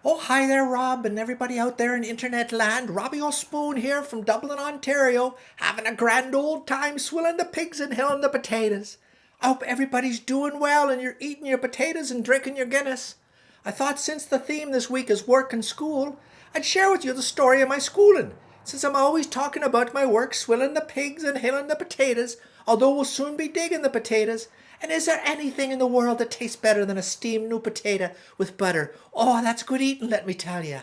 Oh, hi there, Rob, and everybody out there in internet land. Robbie O'Spoon here from Dublin, Ontario, having a grand old time swilling the pigs and hilling the potatoes. I hope everybody's doing well and you're eating your potatoes and drinking your Guinness. I thought since the theme this week is work and school, I'd share with you the story of my schooling, since I'm always talking about my work swilling the pigs and hilling the potatoes, although we'll soon be digging the potatoes. And is there anything in the world that tastes better than a steamed new potato with butter? Oh, that's good eating, let me tell you.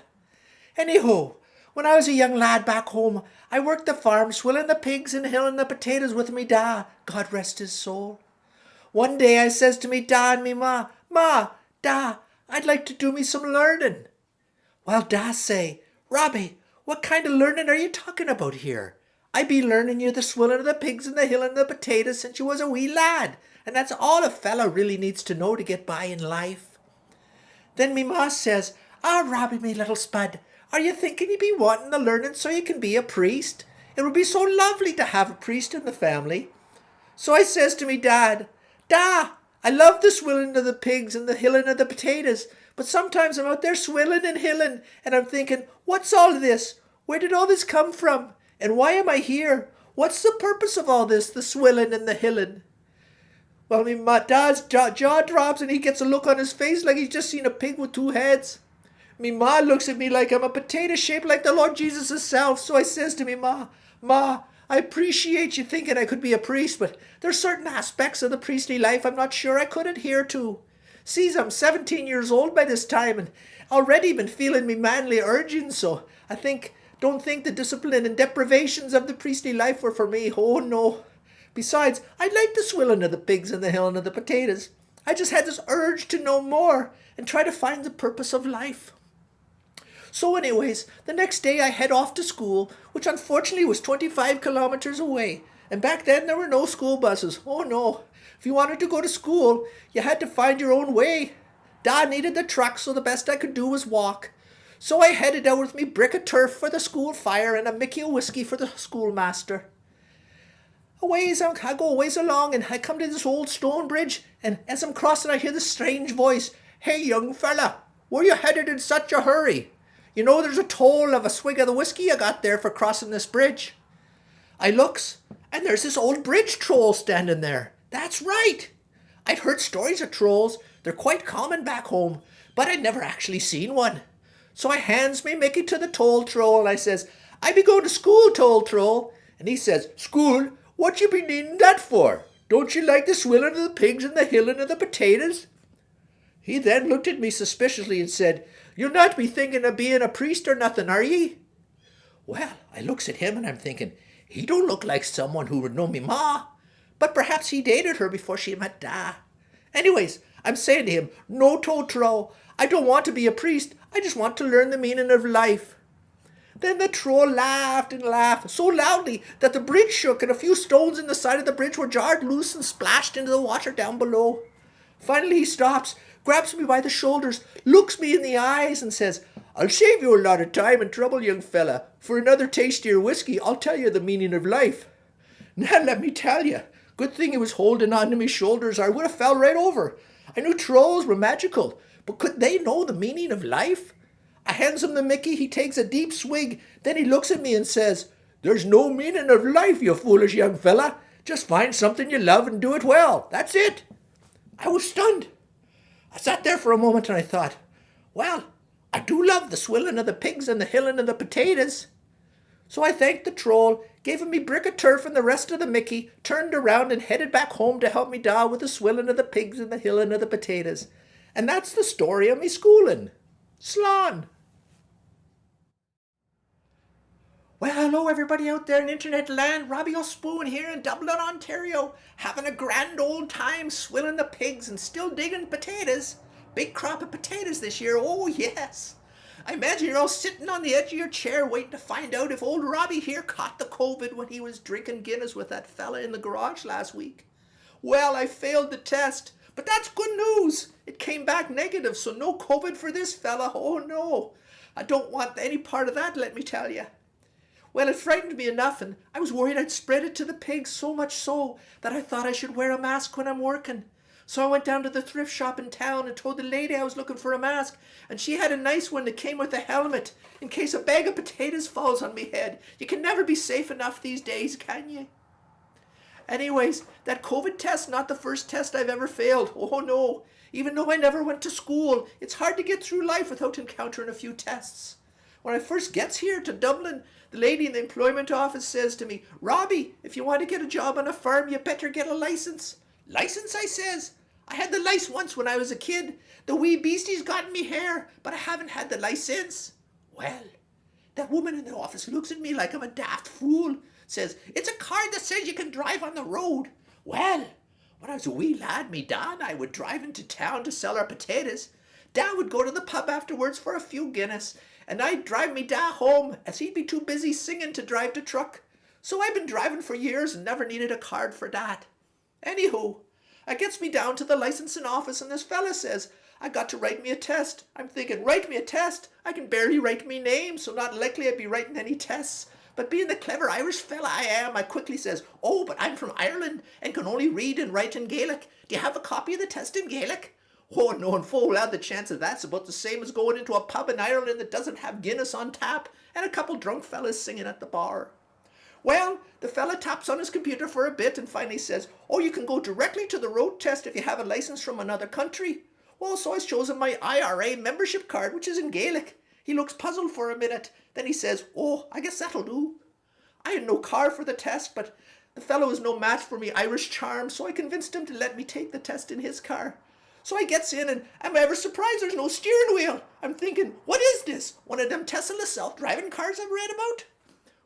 Anyhow, when I was a young lad back home, I worked the farm, swilling the pigs and hilling the potatoes with me da, God rest his soul. One day I says to me da and me Ma, da, I'd like to do me some learning. Well, da say, Robbie, what kind of learning are you talking about here? I be learning you the swilling of the pigs and the hilling of the potatoes since you was a wee lad, and that's all a fella really needs to know to get by in life. Then me ma says, Robbie, me little spud, are you thinking you be wanting the learning so you can be a priest? It would be so lovely to have a priest in the family. So I says to me dad, I love the swilling of the pigs and the hilling of the potatoes, but sometimes I'm out there swilling and hilling, and I'm thinking, what's all this? Where did all this come from? And why am I here? What's the purpose of all this, the swilling and the hilling? Well, my dad's jaw drops and he gets a look on his face like he's just seen a pig with two heads. Me ma looks at me like I'm a potato shaped like the Lord Jesus himself. So I says to me, Ma, I appreciate you thinking I could be a priest, but there's certain aspects of the priestly life I'm not sure I could adhere to. Sees I'm 17 years old by this time and already been feeling me manly urging, so don't think the discipline and deprivations of the priestly life were for me. Oh no. Besides, I like the swilling of the pigs and the hilling of the potatoes. I just had this urge to know more and try to find the purpose of life. So anyways, the next day I head off to school, which unfortunately was 25 kilometers away. And back then there were no school buses. Oh no. If you wanted to go to school, you had to find your own way. Dad needed the truck, so the best I could do was walk. So I headed out with me brick of turf for the school fire and a Mickey of whiskey for the schoolmaster. I go a ways along and I come to this old stone bridge, and as I'm crossing I hear this strange voice. Hey young fella, where you headed in such a hurry? You know there's a toll of a swig of the whiskey you got there for crossing this bridge. I looks, and there's this old bridge troll standing there. That's right. I'd heard stories of trolls. They're quite common back home, but I'd never actually seen one. So I hands me Mickey to the toll troll and I says, I be going to school, toll troll. And he says, school? What you be needing that for? Don't you like the swilling of the pigs and the hilling of the potatoes? He then looked at me suspiciously and said, you'll not be thinking of being a priest or nothing, are ye? Well, I looks at him and I'm thinking, he don't look like someone who would know me ma. But perhaps he dated her before she met da. Anyways, I'm saying to him, no, troll, I don't want to be a priest. I just want to learn the meaning of life. Then the troll laughed and laughed so loudly that the bridge shook and a few stones in the side of the bridge were jarred loose and splashed into the water down below. Finally he stops, grabs me by the shoulders, looks me in the eyes and says, I'll save you a lot of time and trouble, young fella. For another taste of your whiskey, I'll tell you the meaning of life. Now let me tell you, good thing he was holding on to me shoulders or I would have fell right over. I knew trolls were magical, but could they know the meaning of life? I hands him the Mickey, he takes a deep swig, then he looks at me and says, there's no meaning of life, you foolish young fella. Just find something you love and do it well. That's it. I was stunned. I sat there for a moment and I thought, well, I do love the swilling of the pigs and the hilling of the potatoes. So I thanked the troll, gave him me brick of turf and the rest of the Mickey, turned around and headed back home to help me da with the swilling of the pigs and the hilling of the potatoes. And that's the story of me schooling. Slán. Well, hello everybody out there in internet land. Robbie O'Spoon here in Dublin, Ontario, having a grand old time swilling the pigs and still digging potatoes. Big crop of potatoes this year, oh yes. I imagine you're all sitting on the edge of your chair waiting to find out if old Robbie here caught the COVID when he was drinking Guinness with that fella in the garage last week. Well, I failed the test, but that's good news. It came back negative, so no COVID for this fella. Oh no, I don't want any part of that, let me tell you. Well, it frightened me enough, and I was worried I'd spread it to the pigs, so much so that I thought I should wear a mask when I'm working. So I went down to the thrift shop in town and told the lady I was looking for a mask, and she had a nice one that came with a helmet in case a bag of potatoes falls on me head. You can never be safe enough these days, can you? Anyways, that COVID test, not the first test I've ever failed. Oh no, even though I never went to school, it's hard to get through life without encountering a few tests. When I first gets here to Dublin, the lady in the employment office says to me, "Robbie, if you want to get a job on a farm, you better get a license." "License?" I says. "I had the lice once when I was a kid. The wee beasties got in me hair, but I haven't had the lice since." Well, that woman in the office looks at me like I'm a daft fool. Says, "It's a card that says you can drive on the road." Well, when I was a wee lad, me da and I would drive into town to sell our potatoes. Da would go to the pub afterwards for a few Guinness, and I'd drive me da home, as he'd be too busy singing to drive the truck. So I've been driving for years and never needed a card for that. Anywho, I gets me down to the licensing office, and this fella says, "I got to write me a test." I'm thinking, write me a test? I can barely write me name, so not likely I'd be writing any tests. But being the clever Irish fella I am, I quickly says, "Oh, but I'm from Ireland and can only read and write in Gaelic. Do you have a copy of the test in Gaelic?" Oh, knowing full well the chance of that's about the same as going into a pub in Ireland that doesn't have Guinness on tap and a couple drunk fellas singing at the bar. Well, the fella taps on his computer for a bit and finally says, "Oh, you can go directly to the road test if you have a license from another country." Well, so I shows him my IRA membership card, which is in Gaelic. He looks puzzled for a minute. Then he says, "Oh, I guess that'll do." I had no car for the test, but the fellow was no match for me Irish charm, so I convinced him to let me take the test in his car. So I gets in, and I'm ever surprised there's no steering wheel. I'm thinking, what is this? One of them Tesla self-driving cars I've read about?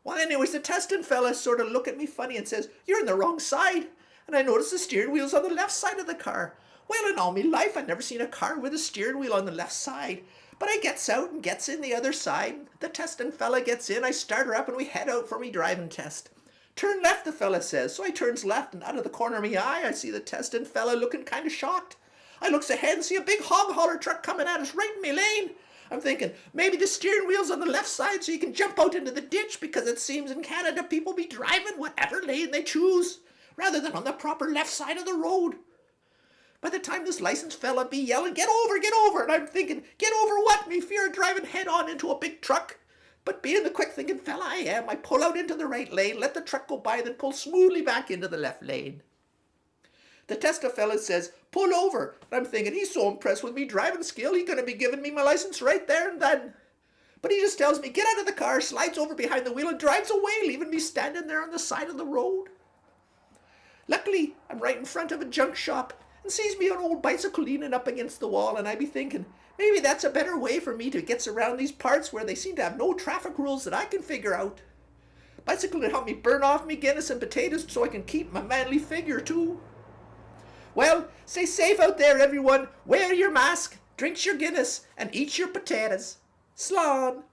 Well, anyways, the testing fella sort of look at me funny and says, "You're in the wrong side." And I notice the steering wheel's on the left side of the car. Well, in all my life, I'd never seen a car with a steering wheel on the left side. But I gets out and gets in the other side. The testing fella gets in, I start her up, and we head out for me driving test. "Turn left," the fella says. So I turns left, and out of the corner of my eye, I see the testing fella looking kind of shocked. I looks ahead and see a big hog hauler truck coming at us right in my lane. I'm thinking, maybe the steering wheel's on the left side so you can jump out into the ditch, because it seems in Canada people be driving whatever lane they choose, rather than on the proper left side of the road. By the time this licensed fella be yelling, "Get over, get over," and I'm thinking, get over what? Me fear of driving head on into a big truck. But being the quick thinking fella I am, I pull out into the right lane, let the truck go by, then pull smoothly back into the left lane. The tester fella says, "Pull over." And I'm thinking, he's so impressed with me driving skill, he's going to be giving me my license right there and then. But he just tells me, "Get out of the car," slides over behind the wheel and drives away, leaving me standing there on the side of the road. Luckily, I'm right in front of a junk shop and sees me an old bicycle leaning up against the wall, and I be thinking, maybe that's a better way for me to get around these parts where they seem to have no traffic rules that I can figure out. Bicycle will help me burn off me Guinness and potatoes so I can keep my manly figure too. Well, stay safe out there, everyone. Wear your mask, drink your Guinness, and eat your potatoes. Slán.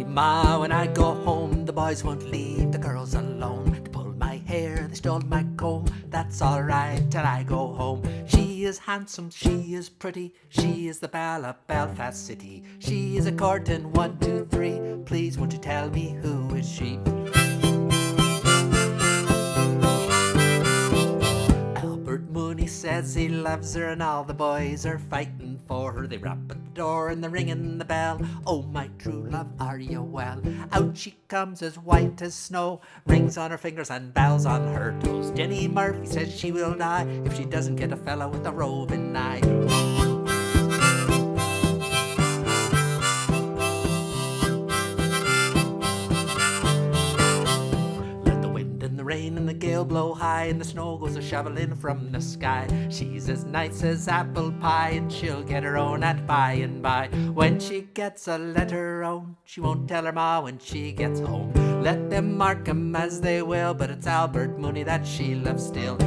Ma, when I go home, the boys won't leave the girls alone. They pulled my hair, they stole my comb. That's alright till I go home. She is handsome, she is pretty, she is the belle of Belfast City. She is a courting 1, 2, 3. Please won't you tell me who is she? Albert Mooney says he loves her, and all the boys are fighting for her. They rap it door and the ringing the bell. Oh, my true love, are you well? Out she comes as white as snow, rings on her fingers and bells on her toes. Jenny Murphy says she will die if she doesn't get a fella with a roving eye. The rain and the gale blow high, and the snow goes a shoveling from the sky. She's as nice as apple pie, and she'll get her own at by and by. When she gets a letter own, she won't tell her ma when she gets home. Let them mark 'em as they will, but it's Albert Mooney that she loves still.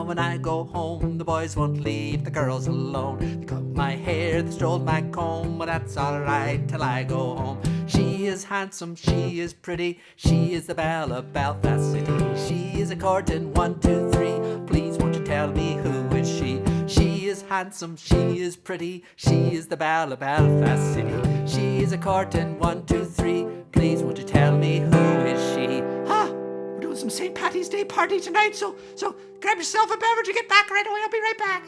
When I go home, the boys won't leave the girls alone. They cut my hair, they stole my comb, but that's alright till I go home. She is handsome, she is pretty, she is the belle of Belfast City. She is a courting 1, 2, 3. Please won't you tell me who is she? She is handsome, she is pretty, she is the belle of Belfast City. She is a courting 1, 2, 3. Please won't you tell me who is she? Some St. Paddy's Day party tonight, so grab yourself a beverage and get back right away. I'll be right back.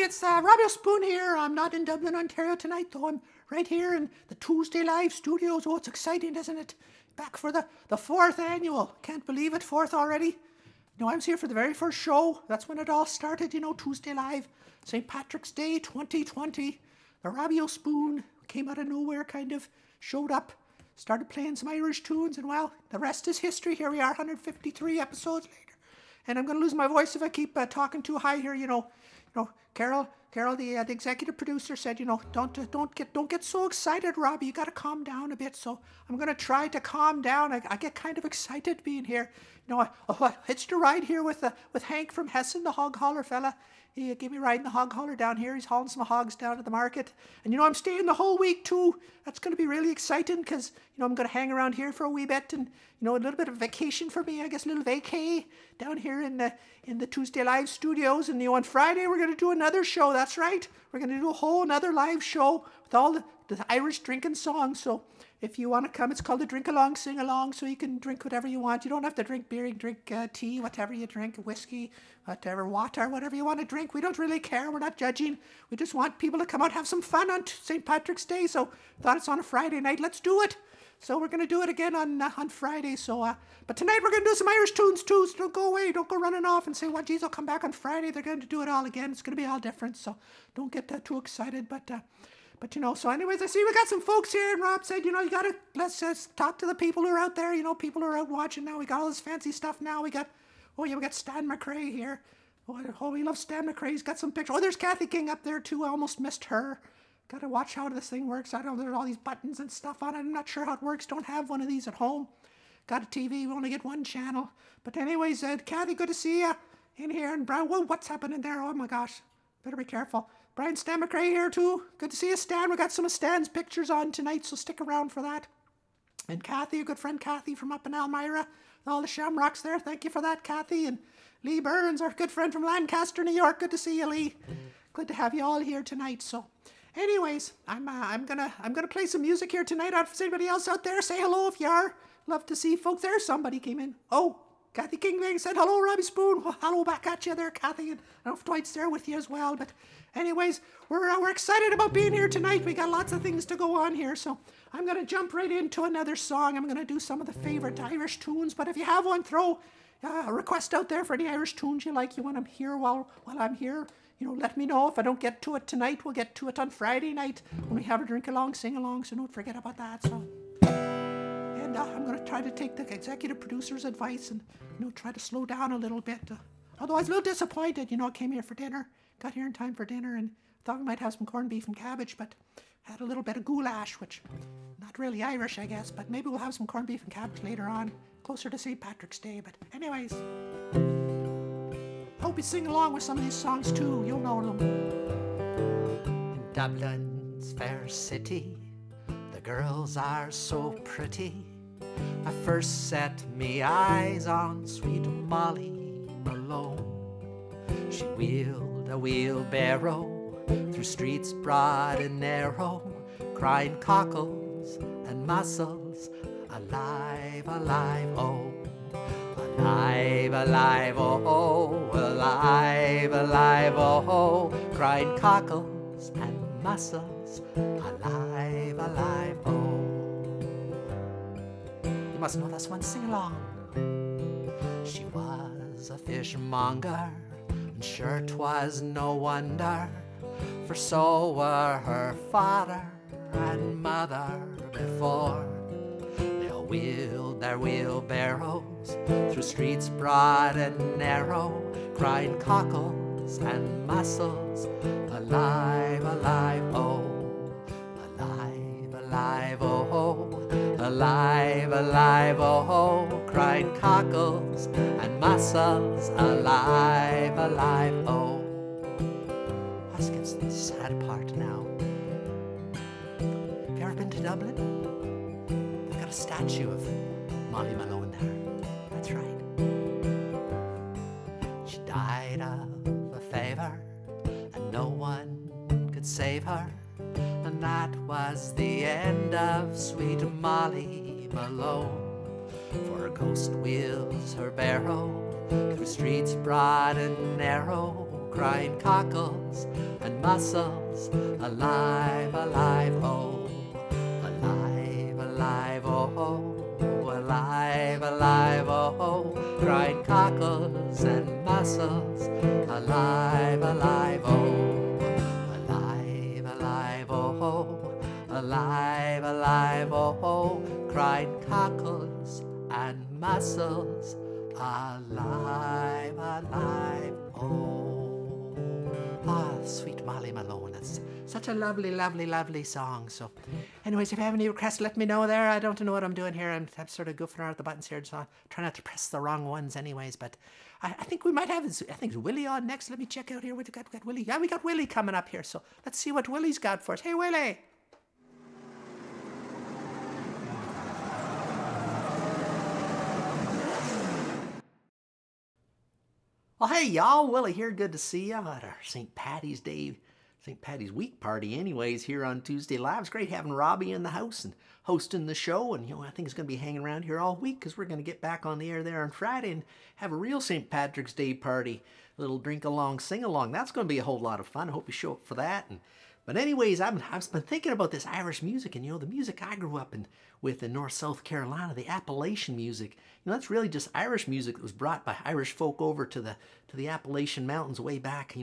It's Robbie O'Spoon here. I'm not in Dublin, Ontario tonight, though. I'm right here in the Tuesday Live studios. Oh, it's exciting, isn't it? Back for the 4th annual. Can't believe it, 4th already. You know, I was here for the very first show. That's when it all started, you know, Tuesday Live. St. Patrick's Day 2020. The Robbie O'Spoon came out of nowhere, kind of showed up, started playing some Irish tunes, and well, the rest is history. Here we are, 153 episodes later. And I'm going to lose my voice if I keep talking too high here, you know. Carol, the executive producer said, you know, don't get so excited, Robbie. You got to calm down a bit. So I'm going to try to calm down. I get kind of excited being here. You know, I hitched a ride here with Hank from Hessen, the hog hauler fella. He gave me a ride in the hog hauler down here. He's hauling some hogs down to the market. And, you know, I'm staying the whole week, too. That's going to be really exciting because, you know, I'm going to hang around here for a wee bit and, you know, a little bit of vacation for me, I guess, a little vacay down here in the Tuesday Live studios. And, you know, on Friday, we're going to do another show. That's right. We're going to do a whole another live show with all the Irish drinking songs. So if you want to come, it's called the Drink Along, Sing Along, so you can drink whatever you want. You don't have to drink beer, you can drink tea, whatever you drink, whiskey, whatever, water, whatever you want to drink. We don't really care. We're not judging. We just want people to come out and have some fun on St. Patrick's Day. So thought it's on a Friday night. Let's do it. So we're going to do it again on Friday. So, but tonight we're going to do some Irish tunes too. So don't go away. Don't go running off and say, well, geez, I'll come back on Friday. They're going to do it all again. It's going to be all different. So don't get too excited. But, you know, so anyways, I see we got some folks here, and Rob said, you know, let's talk to the people who are out there, you know, people who are out watching now. We got all this fancy stuff now. We got Stan McRae here. Oh, we love Stan McRae. He's got some pictures. Oh, there's Kathy King up there, too. I almost missed her. Got to watch how this thing works. I don't know, there's all these buttons and stuff on it. I'm not sure how it works. Don't have one of these at home. Got a TV. We only get one channel. But anyways, Kathy, good to see you in here. And Brian, whoa, what's happening there? Oh, my gosh. Better be careful. Brian, Stan McRae here too. Good to see you, Stan. We got some of Stan's pictures on tonight, so stick around for that. And Kathy, a good friend Kathy from up in Elmira, all the Shamrocks there. Thank you for that, Kathy. And Lee Burns, our good friend from Lancaster, New York. Good to see you, Lee. Good to have you all here tonight. So, anyways, I'm gonna play some music here tonight. If there's anybody else out there, say hello if you are. Love to see folks there. Somebody came in. Oh, Kathy King said, hello, Robbie Spoon. Well, hello back at you there, Kathy. And I don't know if Dwight's there with you as well. But anyways, we're excited about being here tonight. We got lots of things to go on here. So I'm going to jump right into another song. I'm going to do some of the favorite Irish tunes. But if you have one, throw a request out there for any Irish tunes you like. You want them here while I'm here. You know, let me know. If I don't get to it tonight, we'll get to it on Friday night when we have a drink along, sing along. So don't forget about that. So. And I'm going to try to take the executive producer's advice and, you know, try to slow down a little bit. Although I was a little disappointed, you know, I came here for dinner, got here in time for dinner, and thought we might have some corned beef and cabbage, but had a little bit of goulash, which not really Irish, I guess, but maybe we'll have some corned beef and cabbage later on, closer to St. Patrick's Day. But anyways, oh, hope you sing along with some of these songs too. You'll know them. In Dublin's fair city, the girls are so pretty. I first set me eyes on sweet Molly Malone. She wheeled a wheelbarrow through streets broad and narrow, crying cockles and mussels, alive, alive, oh. Alive, alive, oh, alive, alive, oh, crying cockles and mussels, alive, alive, oh. You must know this one, sing along. She was a fishmonger, and sure 'twas no wonder, for so were her father and mother before. They all wheeled their wheelbarrows through streets broad and narrow, crying cockles and mussels, alive, alive, oh. Alive, alive, oh. Alive, alive, oh. Crying cockles and mussels, alive, alive, oh. Let's get to the sad part now. Have you ever been to Dublin? They've got a statue of Molly Malone there. That's right. She died of a fever, and no one could save her. And that was the end of sweet Molly Malone. For her ghost wheels her barrow through streets broad and narrow, crying cockles and mussels, alive, alive, oh. Alive, alive, oh. Alive, alive, oh. Crying cockles and mussels, alive, alive, oh. Alive, alive, oh. Alive, alive, oh. Crying cockles and mussels, alive, alive, oh. Ah, sweet Molly Malone. That's such a lovely, lovely, lovely song. So, anyways, if you have any requests, let me know there. I don't know what I'm doing here. I'm sort of goofing around with the buttons here, so I try not to press the wrong ones anyways. But I think we might have, I think, is Willie on next? Let me check out here. We got Willie. Yeah, we got Willie coming up here. So let's see what Willie's got for us. Hey, Willie. Well, hey, y'all. Willie here. Good to see you at our St. Paddy's Day, St. Paddy's Week party anyways here on Tuesday Live. It's great having Robbie in the house and hosting the show. And, I think he's going to be hanging around here all week because we're going to get back on the air there on Friday and have a real St. Patrick's Day party, a little drink-along, sing-along. That's going to be a whole lot of fun. I hope you show up for that. But anyways, I've been thinking about this Irish music, and the music I grew up with in North South Carolina, the Appalachian music. That's really just Irish music that was brought by Irish folk over to the Appalachian Mountains way back,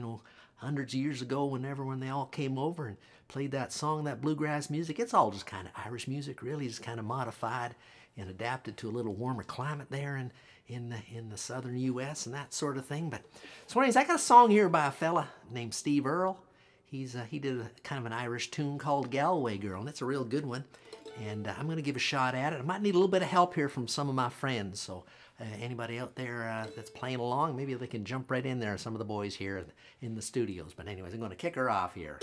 hundreds of years ago. When they all came over and played that song, that bluegrass music. It's all just kind of Irish music, really, just kind of modified and adapted to a little warmer climate there in the southern U.S. and that sort of thing. But so anyways, I got a song here by a fella named Steve Earle. He did a kind of an Irish tune called Galway Girl, and it's a real good one. And I'm going to give a shot at it. I might need a little bit of help here from some of my friends. So anybody out there that's playing along, maybe they can jump right in there, some of the boys here in the studios. But anyways, I'm going to kick her off here.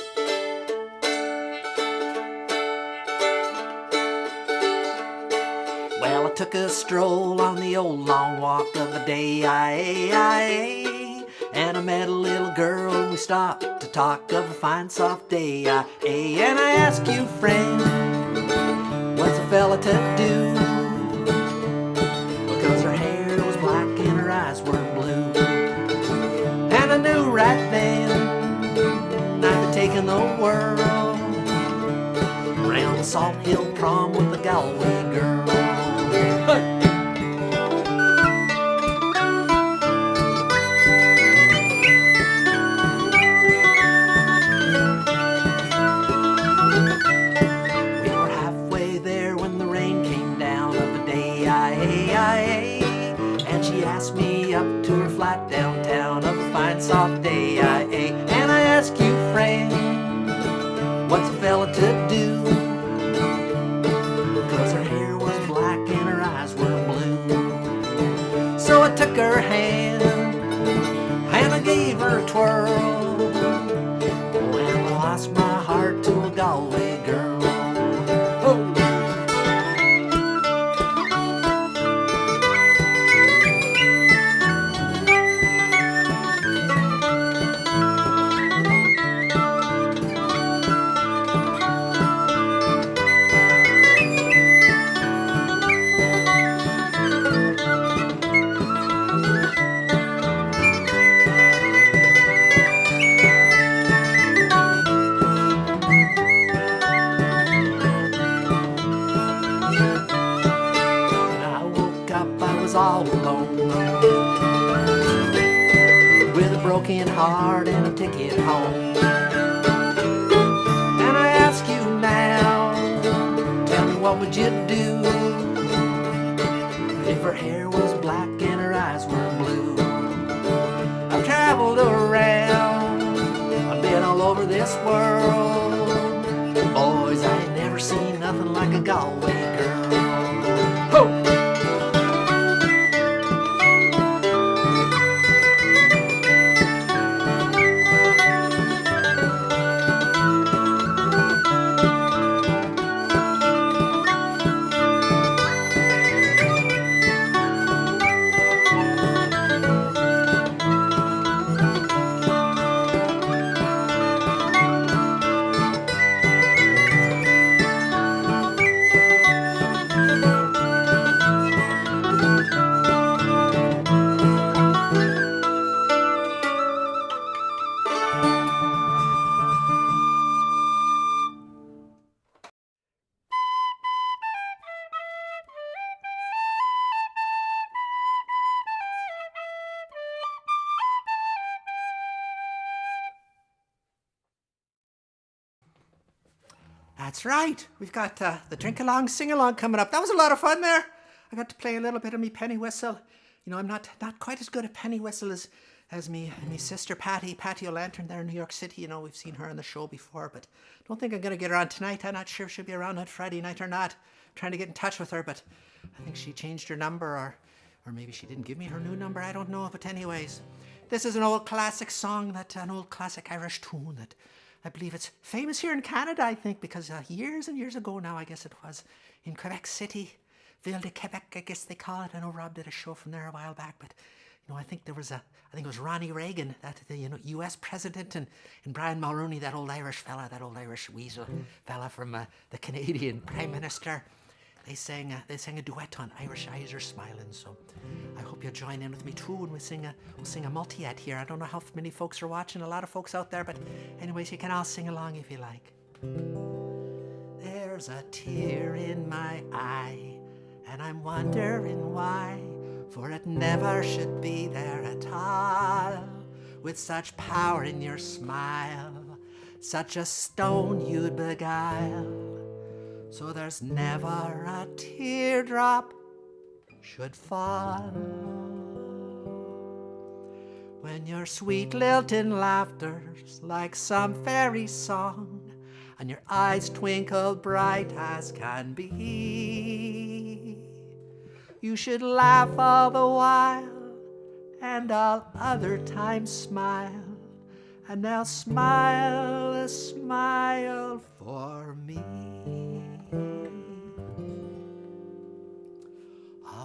Well, I took a stroll on the old long walk of the day, and I met a little girl, and we stopped to talk of a fine soft day, and I asked you, friend, what's a fella to do? Because her hair was black and her eyes were blue, and I knew right then I'd be taking the world around the Salt Hill Prom with the Galway girl. And she asked me up to her flat downtown of a fine soft day, and I asked you, friend, what's a fella to do? Because her hair was black and her eyes were blue. So I took her hand and I all alone, with a broken heart and a ticket home. And I ask you now, tell me what would you do if her hair was black and her eyes were blue? I've traveled around, I've been all over this world. Boys, I ain't never seen nothing like a Galway girl. Ho! That's right. We've got the drink along, sing along coming up. That was a lot of fun there. I got to play a little bit of me penny whistle. You know, I'm not quite as good at penny whistle as me sister Paddy O'Lantern there in New York City. You know, we've seen her on the show before, but don't think I'm going to get her on tonight. I'm not sure if she'll be around on Friday night or not. I'm trying to get in touch with her, but I think she changed her number or maybe she didn't give me her new number. I don't know. But anyways, this is an old classic song, an old classic Irish tune that I believe it's famous here in Canada, I think, because years and years ago now, I guess it was, in Quebec City, Ville de Quebec, I guess they call it. I know Rob did a show from there a while back, but you know, I think it was Ronnie Reagan, the U.S. president, and Brian Mulroney, that old Irish weasel fella from the Canadian Prime Minister. They sang a duet on Irish Eyes Are Smiling, so I hope you'll join in with me too, and we'll sing a multi-ed here. I don't know how many folks are watching, a lot of folks out there, but anyways, you can all sing along if you like. There's a tear in my eye, and I'm wondering why, for it never should be there at all. With such power in your smile, such a stone you'd beguile. So there's never a teardrop should fall. When your sweet lilting laughter's like some fairy song, and your eyes twinkle bright as can be, you should laugh all the while, and all other times smile, and now smile a smile for me.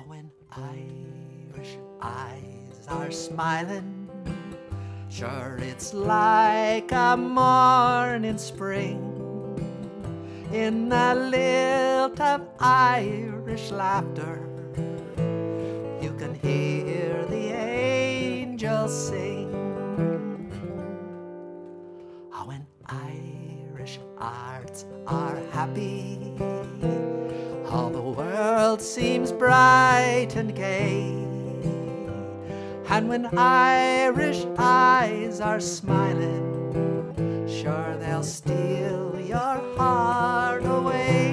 When Irish eyes are smiling, sure it's like a morning spring. In the lilt of Irish laughter, you can hear the angels sing. Oh, when Irish hearts are happy, all the world seems bright and gay. And when Irish eyes are smiling, sure they'll steal your heart away.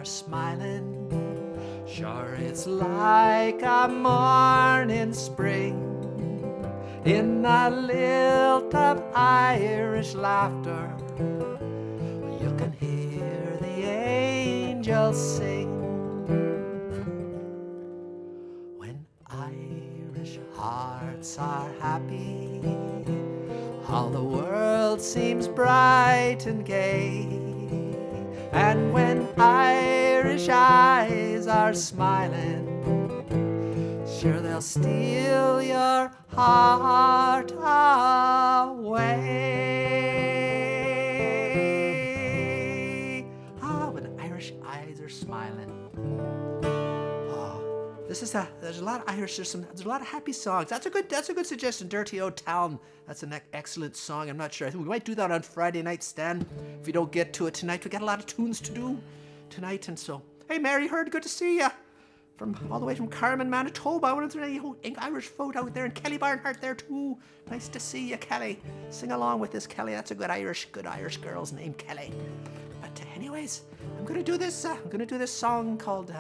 Smiling, sure it's like a morning spring. In the lilt of Irish laughter, you can hear the angels sing. When Irish hearts are happy, all the world seems bright and gay. And when Irish eyes are smiling, Sure, they'll steal your heart away. Ah, when Irish eyes are smiling. Oh, there's a lot of Irish. There's a lot of happy songs. That's a good suggestion. Dirty Old Town. That's an excellent song. I'm not sure. I think we might do that on Friday night, Stan. If we don't get to it tonight, we got a lot of tunes to do tonight, and so. Hey, Mary Heard, good to see you. All the way from Carmen, Manitoba. I wonder if there's any Irish folk out there, and Kelly Barnhart there too. Nice to see you, Kelly. Sing along with this, Kelly. That's a good Irish girl's name, Kelly. But anyways, I'm gonna do this song called.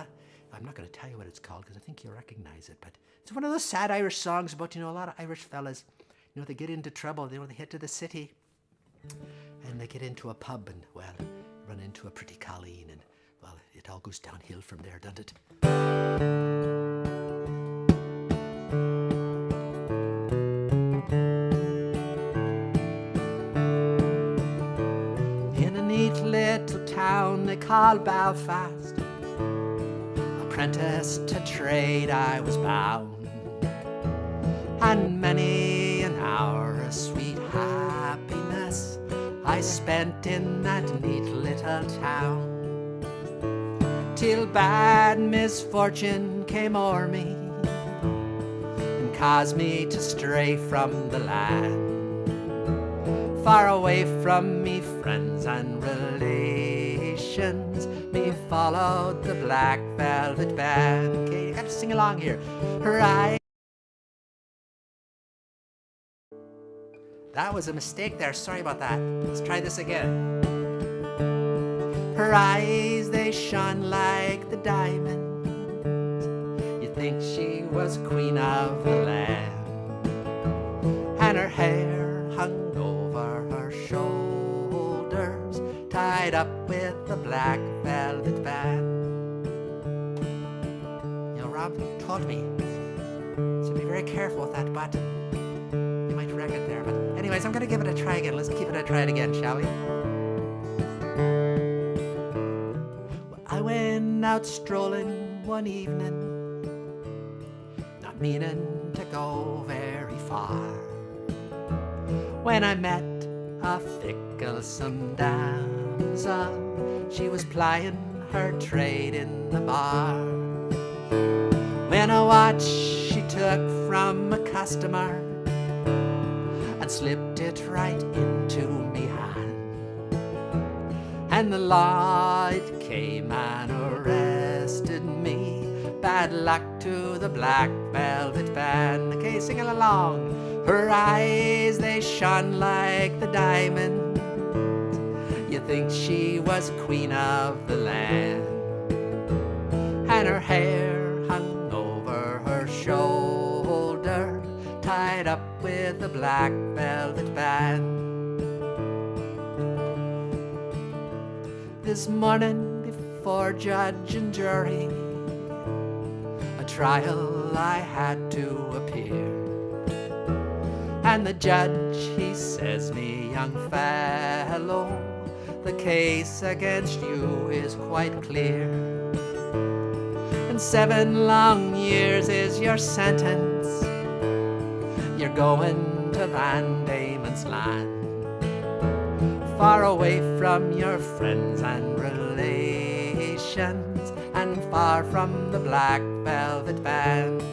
I'm not gonna tell you what it's called because I think you'll recognize it. But it's one of those sad Irish songs about a lot of Irish fellas. They get into trouble. They head to the city, and they get into a pub, and run into a pretty colleen, and it all goes downhill from there, doesn't it? In a neat little town they call Belfast, apprentice to trade I was bound, and many an hour of sweet happiness I spent in that neat little town, till bad misfortune came o'er me and caused me to stray from the land, far away from me friends and relations. Me followed the Black Velvet Band. Okay, you gotta sing along here. That was a mistake there. Sorry about that. Let's try this again. Her eyes, they shone like the diamonds. You think she was queen of the land. And her hair hung over her shoulders, tied up with a black velvet band. Rob taught me to be very careful with that button. You might wreck it there, but anyways, I'm gonna give it a try again. Let's try it again, shall we? I went out strolling one evening, not meaning to go very far, when I met a ficklesome damsel. She was plying her trade in the bar, when a watch she took from a customer and slipped it right into me hand, and the law it came and arrested me. Bad luck to the Black Velvet Band. Okay, sing it along. Her eyes, they shone like the diamonds. You think she was queen of the land, and her hair hung over her shoulder, tied up with a black velvet band. This morning before judge and jury, a trial I had to appear, and the judge, he says me, young fellow, the case against you is quite clear, and 7 long years is your sentence. You're going to Van Diemen's Land, far away from your friends and relations, and far from the Black Velvet Band.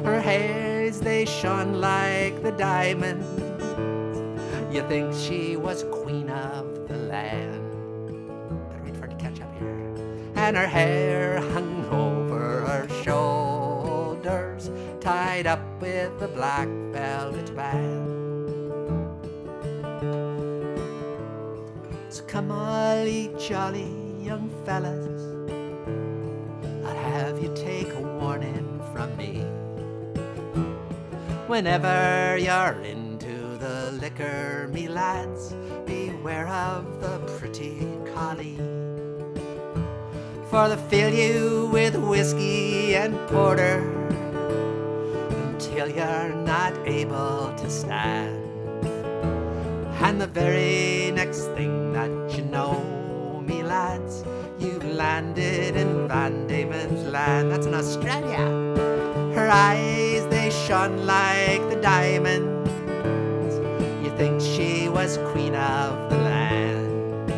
Her hairs, they shone like the diamonds. You think she was queen of the land. Better wait for her to catch up here. And her hair hung over her shoulders, tied up with a black velvet band. So come all ye jolly young fellas, I'll have you take a warning from me. Whenever you're into the liquor, me lads, beware of the pretty collie, for they'll fill you with whiskey and porter until you're not able to stand. And the very next thing that you know, me lads, You've landed in Van Diemen's Land. That's in Australia. Her eyes, they shone like the diamonds. You think she was queen of the land.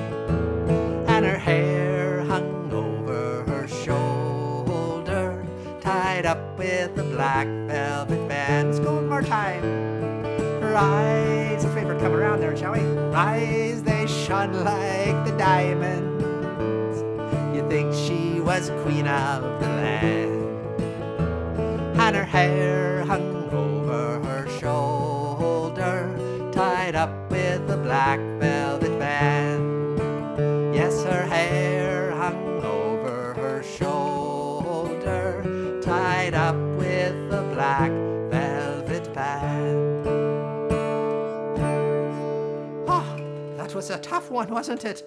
And her hair hung over her shoulder, tied up with a black velvet band. Let's go one more time. Her eyes, a favorite, come around there, shall we? Her eyes, they shone like the diamonds. You think she was queen of the land. And her hair hung over her shoulder, tied up with a black velvet band. Yes, her hair hung over her shoulder, tied up with a black velvet band. Oh, that was a tough one, wasn't it?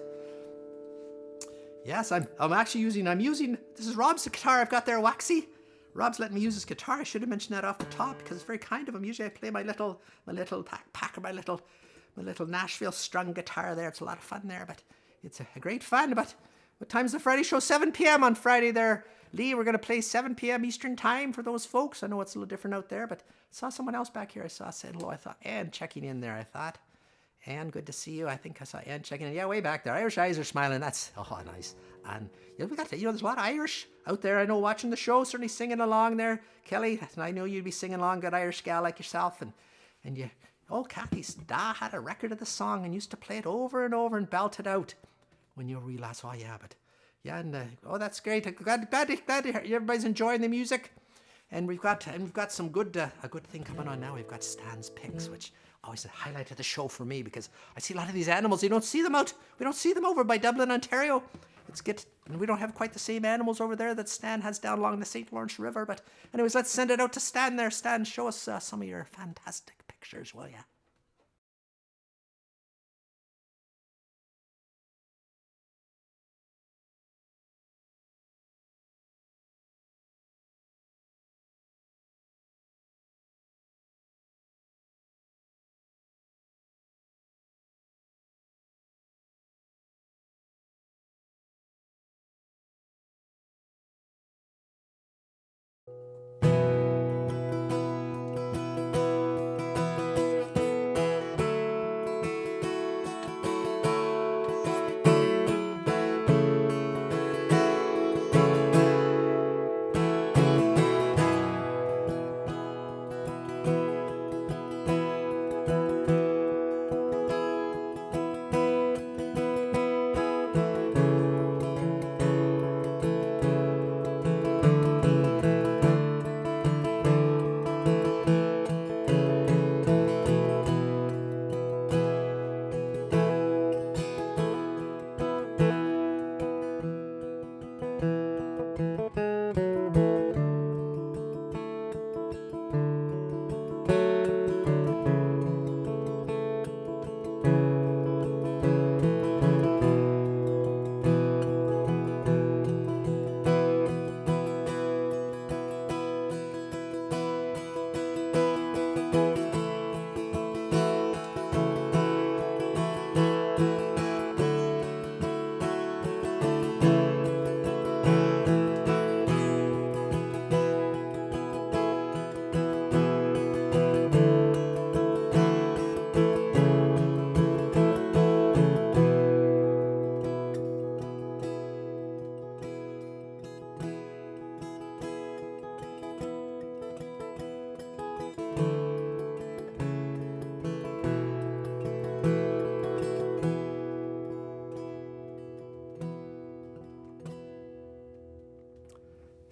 Yes, I'm using, this is Rob's guitar I've got there, Waxy. Rob's letting me use his guitar. I should have mentioned that off the top because it's very kind of him. Usually I play my little Nashville strung guitar there. It's a lot of fun there, but it's a great fun. But what time's the Friday show? 7 p.m. on Friday there, Lee. We're going to play 7 p.m. Eastern time for those folks. I know it's a little different out there, but I saw someone else back here. I saw saying hello. I thought, Ann checking in there, I thought. Ann, good to see you. I think I saw Ann checking in. Yeah, way back there. Irish eyes are smiling. That's, oh, nice. And yeah, we got to, there's a lot of Irish out there. I know watching the show, certainly singing along there. Kelly, I know you'd be singing along, good Irish gal like yourself. And you, Kathy's da had a record of the song and used to play it over and over and belt it out when you realize, oh yeah, but yeah, and that's great. Glad to hear everybody's enjoying the music. And we've got some good, a good thing coming on now. We've got Stan's Pics, which always a highlight of the show for me because I see a lot of these animals. You don't see them we don't see them over by Dublin, Ontario. And we don't have quite the same animals over there that Stan has down along the St. Lawrence River. But anyways, let's send it out to Stan there. Stan, show us some of your fantastic pictures, will ya?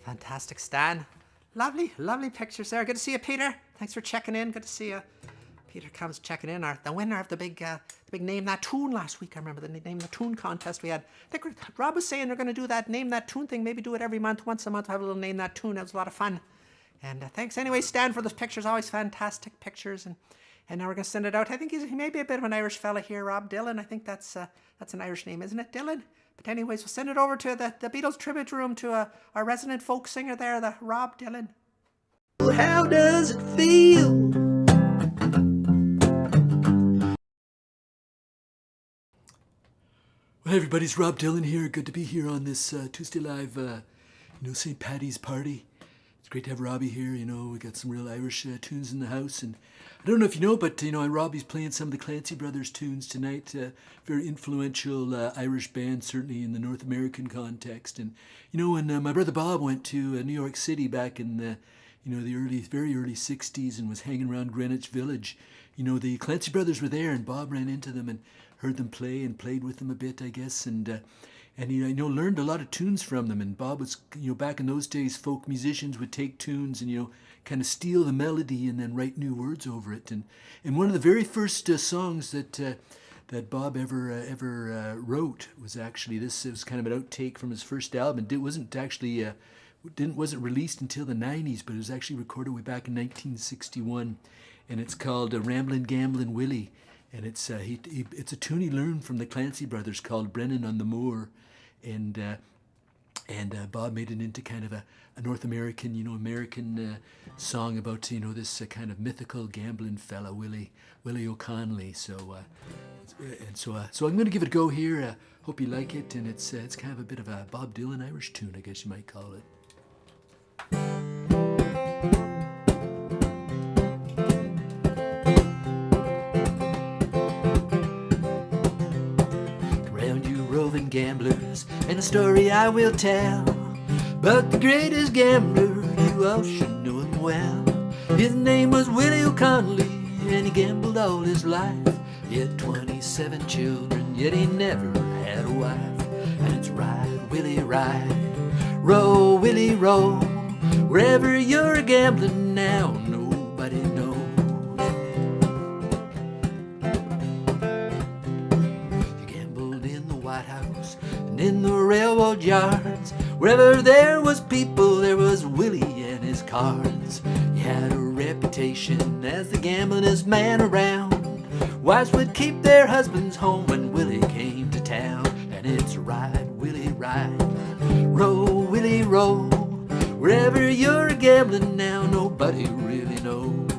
Fantastic, Stan. Lovely, lovely pictures there. Good to see you, Peter. Thanks for checking in. Good to see you. Peter comes checking in. The winner of the big Name That Tune last week. I remember the Name That Tune contest we had. I think Rob was saying they're going to do that Name That Tune thing. Maybe do it every month. Once a month, have a little Name That Tune. That was a lot of fun. And thanks anyway, Stan, for those pictures. Always fantastic pictures. And now we're going to send it out. I think he may be a bit of an Irish fella here, Rob Dylan. I think that's an Irish name, isn't it, Dylan? But anyways, we'll send it over to the Beatles tribute room to our resident folk singer there, the Rob Dylan. How does it feel? Well, everybody, it's Rob Dylan here. Good to be here on this Tuesday Live, St. Paddy's party. It's great to have Robbie here. We got some real Irish tunes in the house. And I don't know if you know, but, Robbie's playing some of the Clancy Brothers tunes tonight. Very influential Irish band, certainly in the North American context. And, when my brother Bob went to New York City back in the, the very early 60s and was hanging around Greenwich Village, the Clancy Brothers were there, and Bob ran into them and heard them play and played with them a bit, I guess, and he learned a lot of tunes from them. And Bob was, back in those days, folk musicians would take tunes and kind of steal the melody and then write new words over it. And one of the very first songs that Bob ever wrote was actually this. It was kind of an outtake from his first album. It wasn't actually wasn't released until the 90s, but it was actually recorded way back in 1961, and it's called "Ramblin' Gamblin' Willie." And it's a tune he learned from the Clancy Brothers called "Brennan on the Moor," and Bob made it into kind of a North American, American song about this kind of mythical gambling fella, Willie O'Connelly. So I'm going to give it a go here. Hope you like it, and it's kind of a bit of a Bob Dylan Irish tune, I guess you might call it. Gamblers, and a story I will tell about the greatest gambler. You all should know him well. His name was Willie O'Connelly, and he gambled all his life. He had 27 children, yet he never had a wife. And it's ride, Willie, ride, row, Willie, row. Wherever you're gambling now, nobody knows. In the railroad yards, wherever there was people, there was Willie and his cards. He had a reputation as the gamblingest man around. Wives would keep their husbands home when Willie came to town. And it's ride, Willie, ride, row, Willie, row. Wherever you're gambling now, nobody really knows.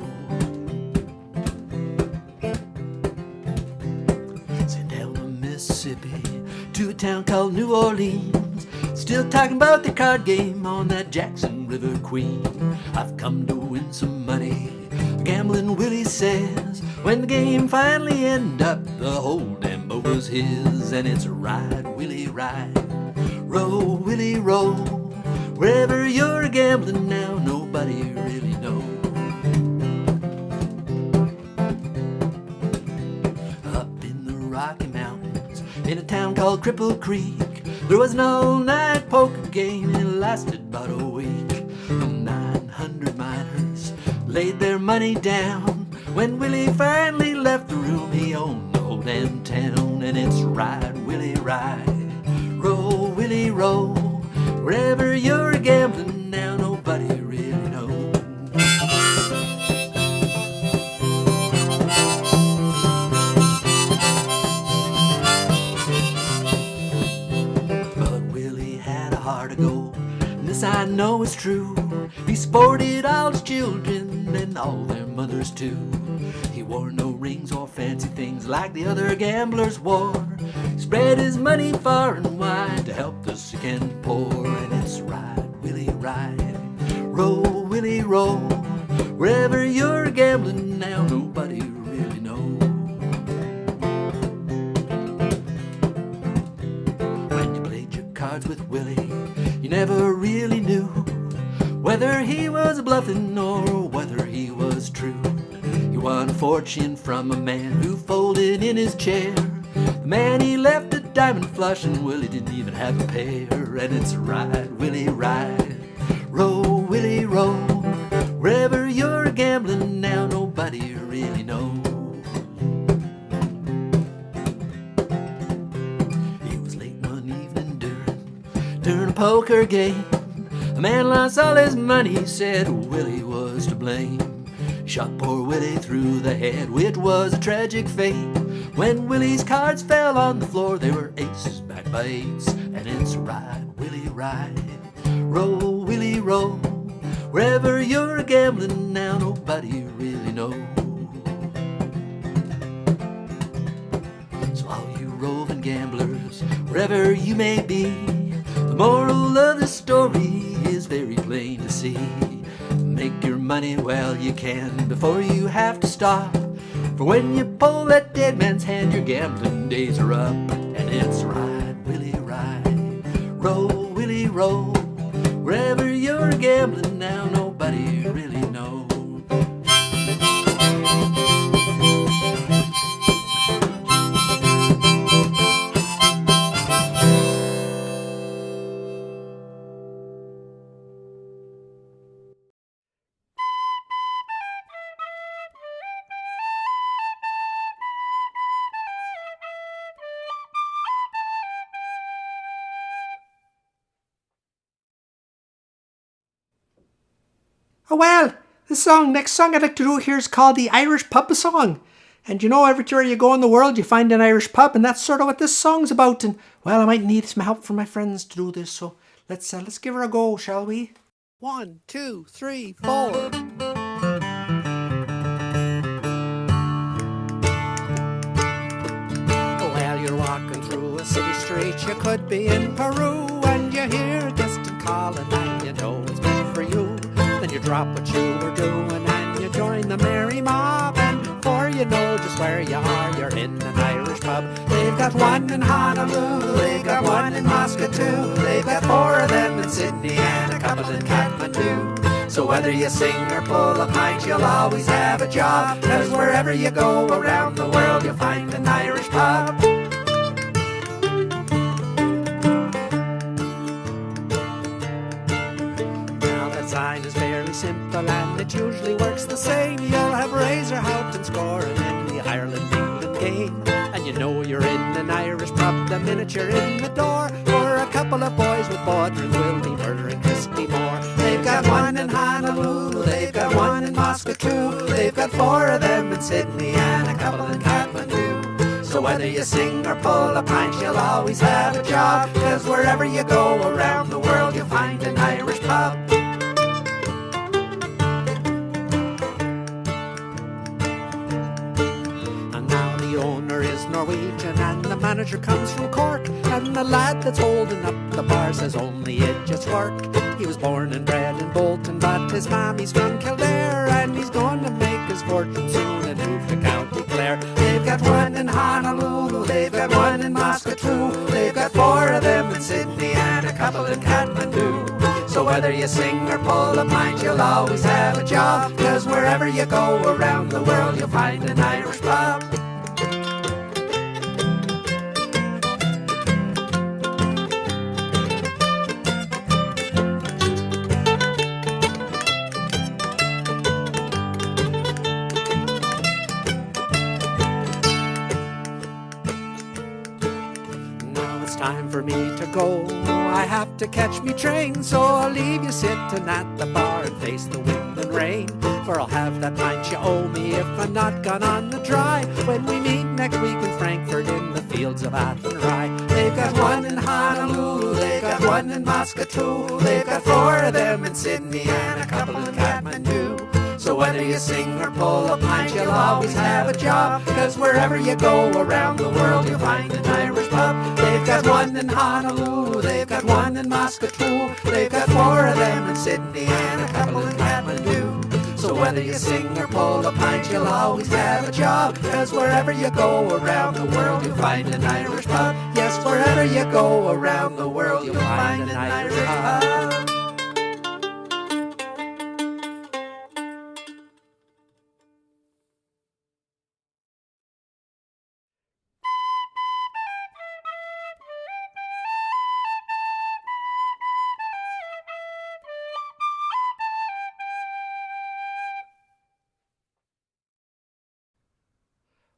Send down the Mississippi to a town called New Orleans, still talking about the card game on that Jackson River Queen. I've come to win some money, Gambling Willie says. When the game finally ended up, the whole damn boat was his. And it's ride, Willie, ride, row, Willie, row. Wherever you're gambling now, nobody really knows. Up in the Rocky Mountains, in a town called Cripple Creek, there was an all-night poker game, and it lasted about a week. 900 miners laid their money down. When Willie finally left the room, he owned the whole damn town. And it's ride, Willie, ride, row, Willie, row. Wherever you're gambling now, nobody really knows. This I know is true. He sported all his children and all their mothers too. He wore no rings or fancy things like the other gamblers wore. He spread his money far and wide to help the sick and poor. And it's ride, Willie, ride, row, Willie, row. Wherever you're gambling now, nobody really knows. When you played your cards with Willie, you never really knew whether he was bluffing or whether he was true. He won a fortune from a man who folded in his chair. The man, he left a diamond flush, and Willie didn't even have a pair. And it's ride, Willie, ride, row, Willie, row. Wherever you're gambling now, nobody really knows. It was late one evening during a poker game. A man lost all his money, said Willie was to blame. Shot poor Willie through the head, which was a tragic fate. When Willie's cards fell on the floor, they were aces backed by eights. And it's ride, Willie, ride, row, Willie, row. Wherever you're gambling now, nobody really knows. So all you roving gamblers, wherever you may be. The moral of the story is very plain to see. Make your money while you can before you have to stop. For when you pull that dead man's hand, your gambling days are up. And it's ride, Willie, ride, roll, Willie, roll. Wherever you're gambling now, nobody really knows. Oh well, next song I'd like to do here is called the Irish Pub Song. And you know, everywhere you go in the world, you find an Irish pub, and that's sort of what this song's about. And well, I might need some help from my friends to do this, so let's give her a go, shall we? 1, 2, 3, 4. Well, you're walking through a city street, you could be in Peru, and you hear a distant calling, and you know it's meant for you. Then you drop what you were doing, and you join the merry mob, and before you know just where you are, you're in an Irish pub. They've got one in Honolulu, they've got one in Moscow too, they've got 4 of them in Sydney and a couple in Kathmandu. So whether you sing or pull a pint, you'll always have a job, 'cause wherever you go around the world, you'll find an Irish pub. Now that sign is fairly simple and it usually works the same. You'll have Razorhampton scoring in the Ireland-England game, and you know you're in an Irish pub the minute you're in the door, or a couple of boys with bodhrins will be murdering Christy Moore. They've got one in Honolulu, they've got one in Moscow too, they've got 4 of them in Sydney and a couple in Kathmandu. So whether you sing or pull a pint, you'll always have a job, 'cause wherever you go around the world, you'll find an Irish pub. Norwegian and the manager comes from Cork, and the lad that's holding up the bar says only it just work. He was born and bred in Bolton, but his mammy's from Kildare, and he's going to make his fortune soon and move to County Clare. They've got one in Honolulu, they've got one in Moscow too, they've got 4 of them in Sydney and a couple in Kathmandu. So whether you sing or pull a pint, you'll always have a job, 'cause wherever you go around the world, you'll find an Irish pub. Time for me to go, I have to catch me train, so I'll leave you sitting at the bar and face the wind and rain. For I'll have that pint you owe me if I'm not gone on the dry, when we meet next week in Frankfurt in the fields of Athenry. They've got one in Honolulu, they've got one in Moscow too, they've got 4 of them in Sydney and a couple in Kathmandu. So whether you sing or pull a pint, you'll always have a job, 'cause wherever you go around the world, you'll find an Irish pub. They've got one in Honolulu, they've got one in Moscow too, they've got 4 of them in Sydney and a couple in Kathmandu. So whether you sing or pull a pint, you'll always have a job, 'cause wherever you go around the world, you'll find an Irish pub. Yes, wherever you go around the world, you'll find an Irish pub.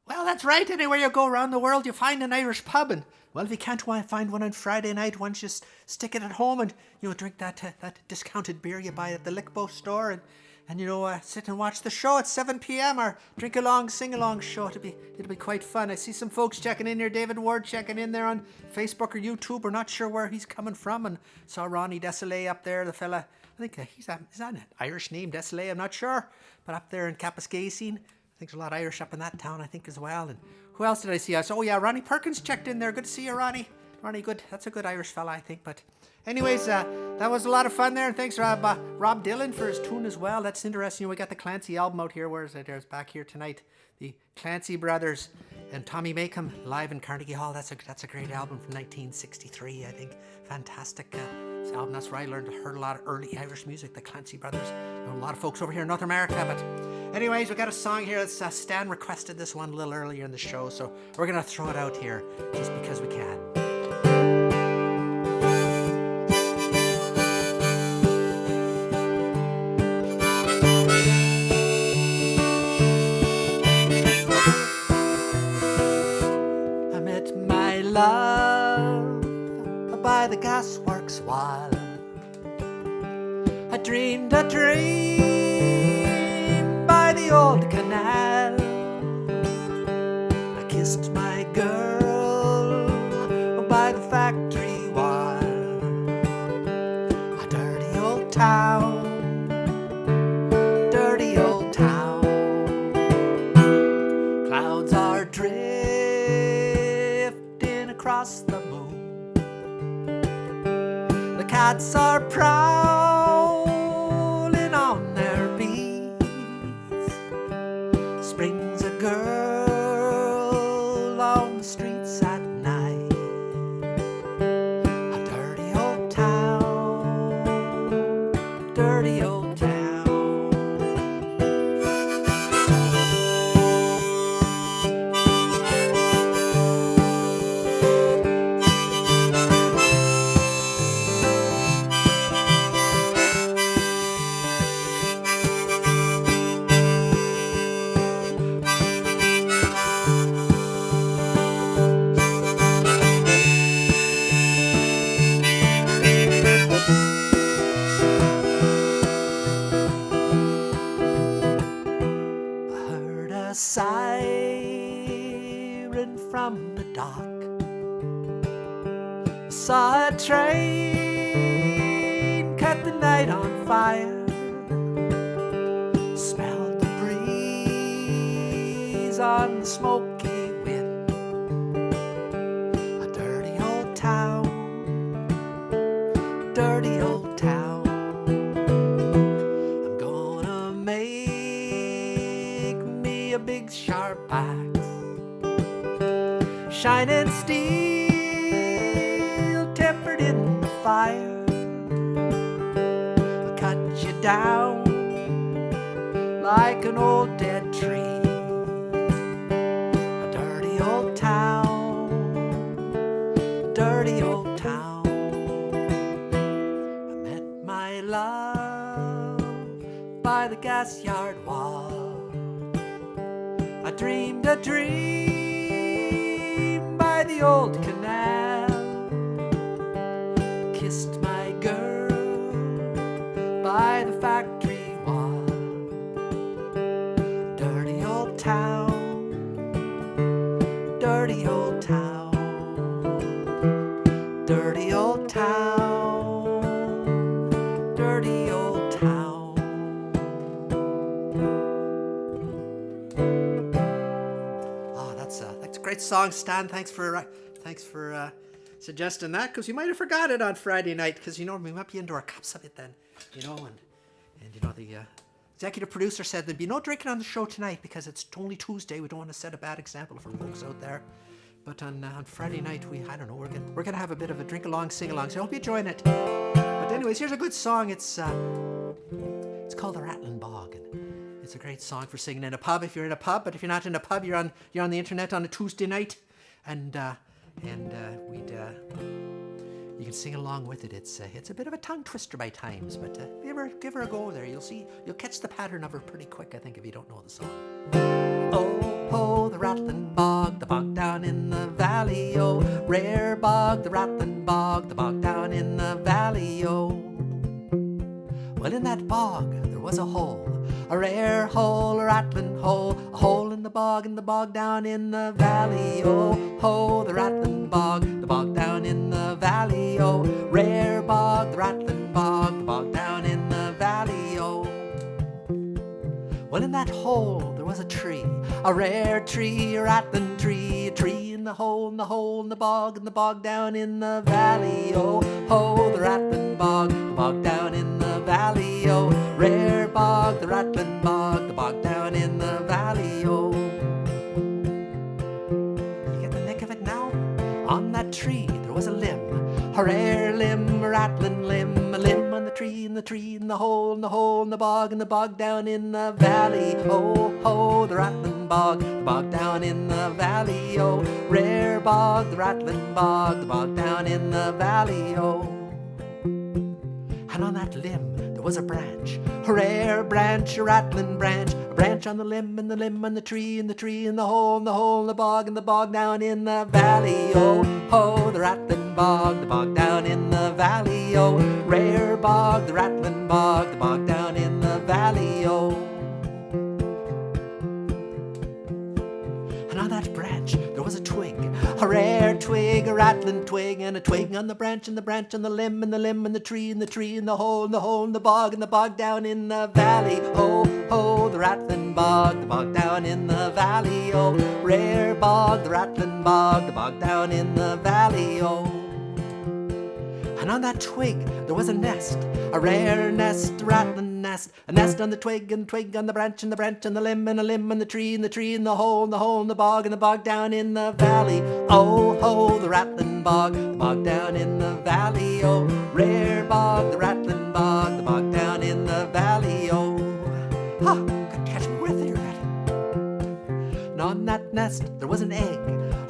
Well, that's right. Anywhere you go around the world, you find an Irish pub. And, well, if you can't find one on Friday night, once you stick it at home and, drink that discounted beer you buy at the Lickbo store and sit and watch the show at 7 p.m. or drink along, sing along show. It'll be quite fun. I see some folks checking in here. David Ward checking in there on Facebook or YouTube. We're not sure where he's coming from. And saw Ronnie Desolé up there, the fella. I think is that an Irish name, Desolé? I'm not sure. But up there in Kapuskasing. I think there's a lot of Irish up in that town, I think, as well. And who else did I see? Ronnie Perkins checked in there. Good to see you, Ronnie. Ronnie, good. That's a good Irish fella, I think. But anyways, that was a lot of fun there. And thanks, Rob Dylan, for his tune as well. That's interesting. We got the Clancy album out here. Where is it? There's back here tonight. The Clancy Brothers and Tommy Makem live in Carnegie Hall. That's a great album from 1963, I think. Fantastic album. That's where I heard a lot of early Irish music, the Clancy Brothers. A lot of folks over here in North America. But anyways, we got a song here. That's Stan requested this one a little earlier in the show, so we're gonna throw it out here just because we can. Love by the gasworks while I dreamed a dream by the old canal. I kissed my girl by the factory while a dirty old town, dirty old town. Clouds are across the moon. The cats are prowling on their beats. Springs a girl on the streets at night. A dirty old town, dirty old town. Siren from the dock. Saw a train cut the night on fire. Smelled the breeze on the smoky wind. A dirty old town, dirty old town. I'm gonna make me a big sharp axe, shining steel tempered in the fire. I'll cut you down like an old dead tree. A dirty old town, dirty old town. I met my love by the gas yard wall. I dreamed a dream by the old canal. Kissed my girl by the factory wall. Dirty old town, dirty old town, dirty old town, dirty old town. That's a great song, Stan. Thanks for suggesting that, because you might have forgot it on Friday night, because we might be into our cups a bit then, and the executive producer said there'd be no drinking on the show tonight because it's only Tuesday. We don't want to set a bad example for folks out there. But on Friday night, we're gonna have a bit of a drink along, sing along. So I hope you join it. But anyways, here's a good song. It's called The Rattling Bog. It's a great song for singing in a pub if you're in a pub, but if you're not in a pub, you're on the internet on a Tuesday night, and you can sing along with it. It's a bit of a tongue twister by times, but give her a go there. You'll catch the pattern of her pretty quick, I think, if you don't know the song. Oh, the rattling bog, the bog down in the valley, oh, rare bog, the rattling bog, the bog down in the valley, oh. Well, in that bog there was a hole, a rare hole, a rattling hole, a hole in the bog down in the valley, oh, ho, the rattling bog, the bog down in the valley, oh, rare bog, the rattling bog, the bog down in the valley, oh. Well, in that hole there was a tree, a rare tree, a rattling tree, a tree, in the hole, in the hole, in the bog down in the valley. Oh, ho, the rattling bog, the bog down in the valley. Oh, rare bog, the rattling bog, the bog down in the valley. Oh, you get the nick of it now? On that tree there was a limb, a rare limb, a rattling limb, a limb on the tree, in the tree, in the hole, in the hole, in the bog down in the valley. Oh, ho, the rattling bog, the bog down in the valley. Oh, rare bog, the rattling bog, the bog down in the valley. Oh, and on that limb there was a branch, a rare branch, a rattling branch, a branch on the limb, and the limb on the tree, in the tree, in the hole, in the hole, in the bog down in the valley. Oh, ho, the rattling bog, the bog down in the valley. Oh, rare bog, the rattling bog, the bog down in the valley. Oh, and on that branch there was a twig, a rare twig, a rattling twig, and a twig on the branch, and the branch on the limb, and the limb and the tree, in the tree, in the hole, in the hole, in the bog down in the valley. Oh, ho, the rattling bog, the bog down in the valley. Oh, rare bog, the rattling bog, the bog down in the valley. Oh, and on that twig there was a nest, a rare nest, a rattling nest, a nest on the twig, and twig on the branch, and the branch on the limb, and a limb on the tree, in the tree, in the hole, in the hole, in the bog down in the valley. Oh, ho, the rattling bog, the bog down in the valley. Oh, rare bog, the rattling bog, the bog down in the valley. Oh, ha, could catch my breath there, that. And on that nest there was an egg,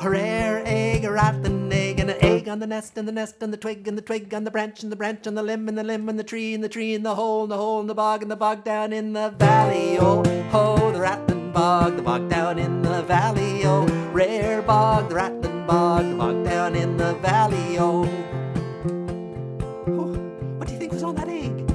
a rare egg, a rattling egg, and an egg on the nest, and the nest on the twig, and the twig on the branch, and the branch on the limb, and the limb on the tree, in the tree, in the hole, in the hole, in the bog down in the valley. Oh, ho, the rattling bog, the bog down in the valley. Oh, rare bog, the rattling bog, the bog down in the valley. Oh, what do you think was on that egg?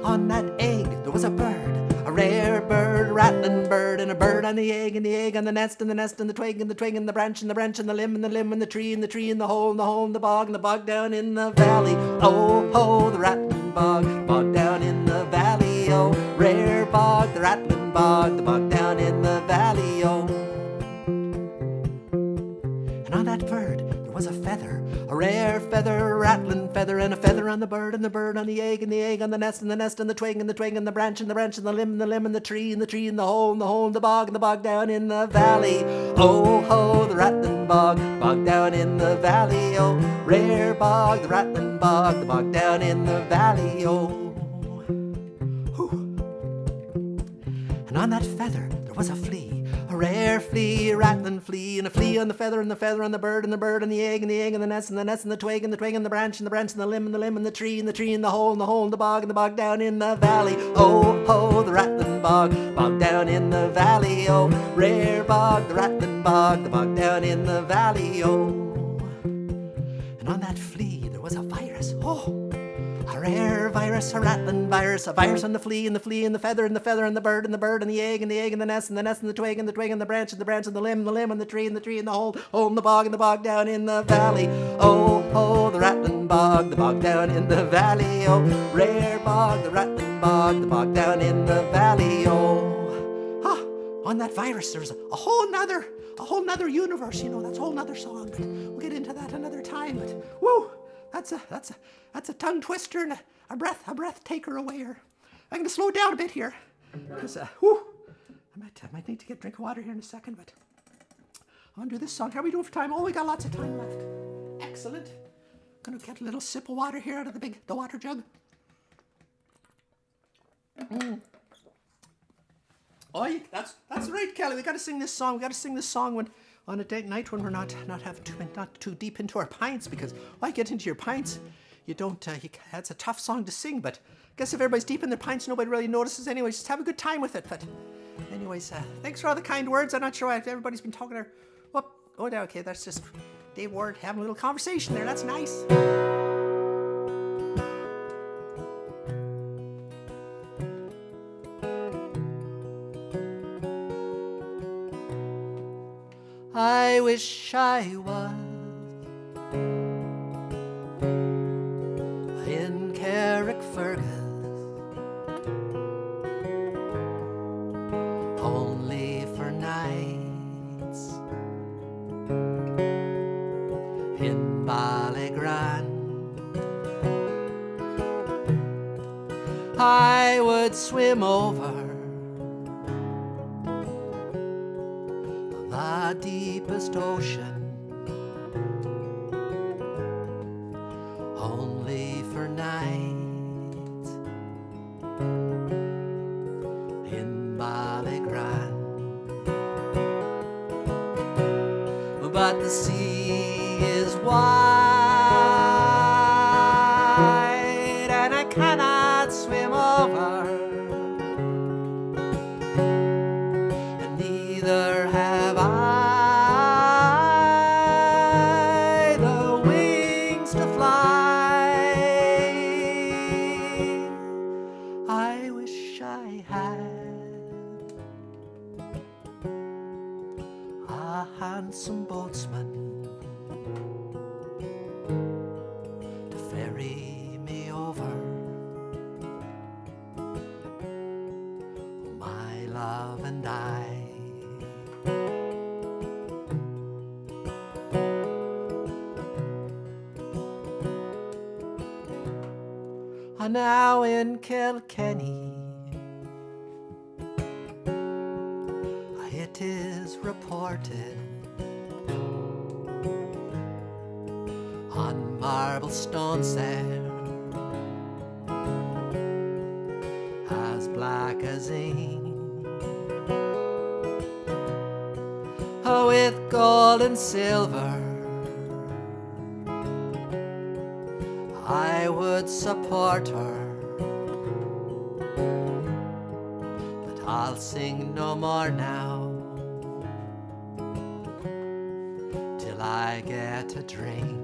On that egg there was a bird, a rare bird, a rattling bird, and a bird on the egg, and the egg on the nest, and the nest on the twig, and the twig, and the branch, and the branch, and the limb, and the limb, and the tree, in the tree, in the hole, in the hole, in the bog down in the valley. Oh, ho, the rattling bog down in the valley. Oh, rare bog, the rattling bog, the bog down in the valley. Oh, and on that bird there was a feather, a rare feather, a rattling feather, and a feather on the bird, and the bird on the egg, and the egg on the nest, and the nest on the twig, and the twig, and the branch, and the branch, and the limb, and the limb, and the tree, in the tree, in the hole, in the hole, in the bog down in the valley. Oh, ho, the rattling bog down in the valley. Oh, rare bog, the rattling bog, the bog down in the valley. Oh, and on that feather there was a flea, a rare flea, a rattling flea, and a flea on the feather, and the feather on the bird, and the bird on the egg, and the egg on the nest, and the nest, and the twig, and the twig, and the branch, and the branch, and the limb, and the limb, and the tree, in the tree, in the hole, in the hole, in the bog down in the valley. Oh, ho, the rattling bog down in the valley. Oh, rare bog, the rattling bog down in the valley. Oh, and on that flea there was a virus. Oh, a rare virus, a rattling virus, a virus on the flea, and the flea, and the feather, and the feather, and the bird, and the bird, and the egg, and the egg, and the nest, and the nest, and the twig, and the twig, and the branch, and the branch, and the limb, and the tree, and the tree, and the hole, in the bog down in the valley. Oh, ho, the rattling bog down in the valley. Oh, rare bog, the rattling bog down in the valley. Oh, on that virus there's a whole nother universe, you know, that's a whole nother song, but we'll get into that another time. But whoa, that's a tongue twister and a breath taker away here. I'm gonna slow down a bit here, because I might need to get a drink of water here in a second, but I'm gonna do this song. How are we doing for time? Oh, we got lots of time left. Excellent. Gonna get a little sip of water here out of the water jug. Oh, that's right, Kelly. We got to sing this song. We got to sing this song when on a date night when we're not too deep into our pints, because why get into your pints? You don't. That's a tough song to sing, but I guess if everybody's deep in their pints, nobody really notices anyway. Just have a good time with it. But anyways, thanks for all the kind words. I'm not sure why everybody's been talking there. Whoop. Oh, okay. That's just Dave Ward having a little conversation there. That's nice. I wish I was in Carrickfergus, only for nights, swim over the deepest ocean, only for nights in Ballygrand. But the sea is wide and I cannot swim over, and neither have I the wings to fly. I wish I had a handsome boatsman to ferry me over, my love and I. Are now in Kilkenny. It is reported on marble stones there, as black as ink, with gold and silver, I would support her, but I'll sing no more now till I get a drink.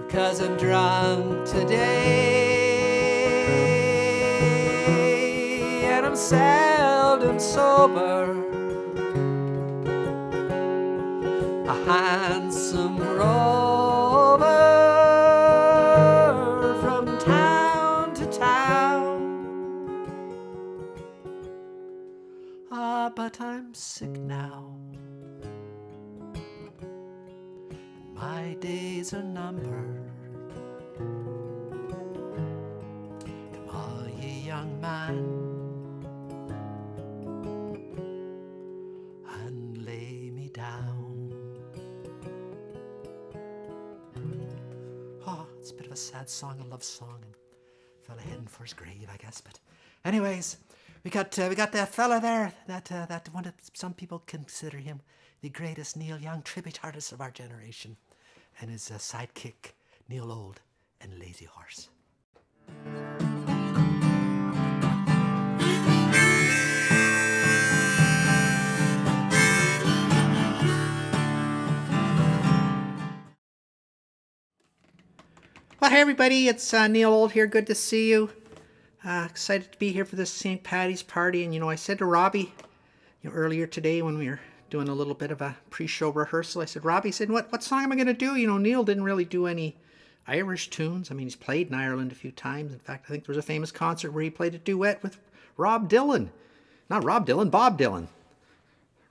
'Cause I'm drunk today and I'm seldom sober. A handsome rover from town to town. But I'm sick now. My days are numbered. Come all ye young man and lay me down. Oh, it's a bit of a sad song, a love song, and fella heading for his grave, I guess. But anyways, we got that fella there that one of some people consider him the greatest Neil Young tribute artist of our generation, and his sidekick Neil Old and Lazy Horse. Well, hey everybody, it's Neil Old here. Good to see you. Excited to be here for this St. Paddy's party. And I said to Robbie, earlier today when we were doing a little bit of a pre-show rehearsal, I said, Robbie, said, what song am I going to do? Neil didn't really do any Irish tunes. I mean, he's played in Ireland a few times. In fact, I think there was a famous concert where he played a duet with Bob Dylan.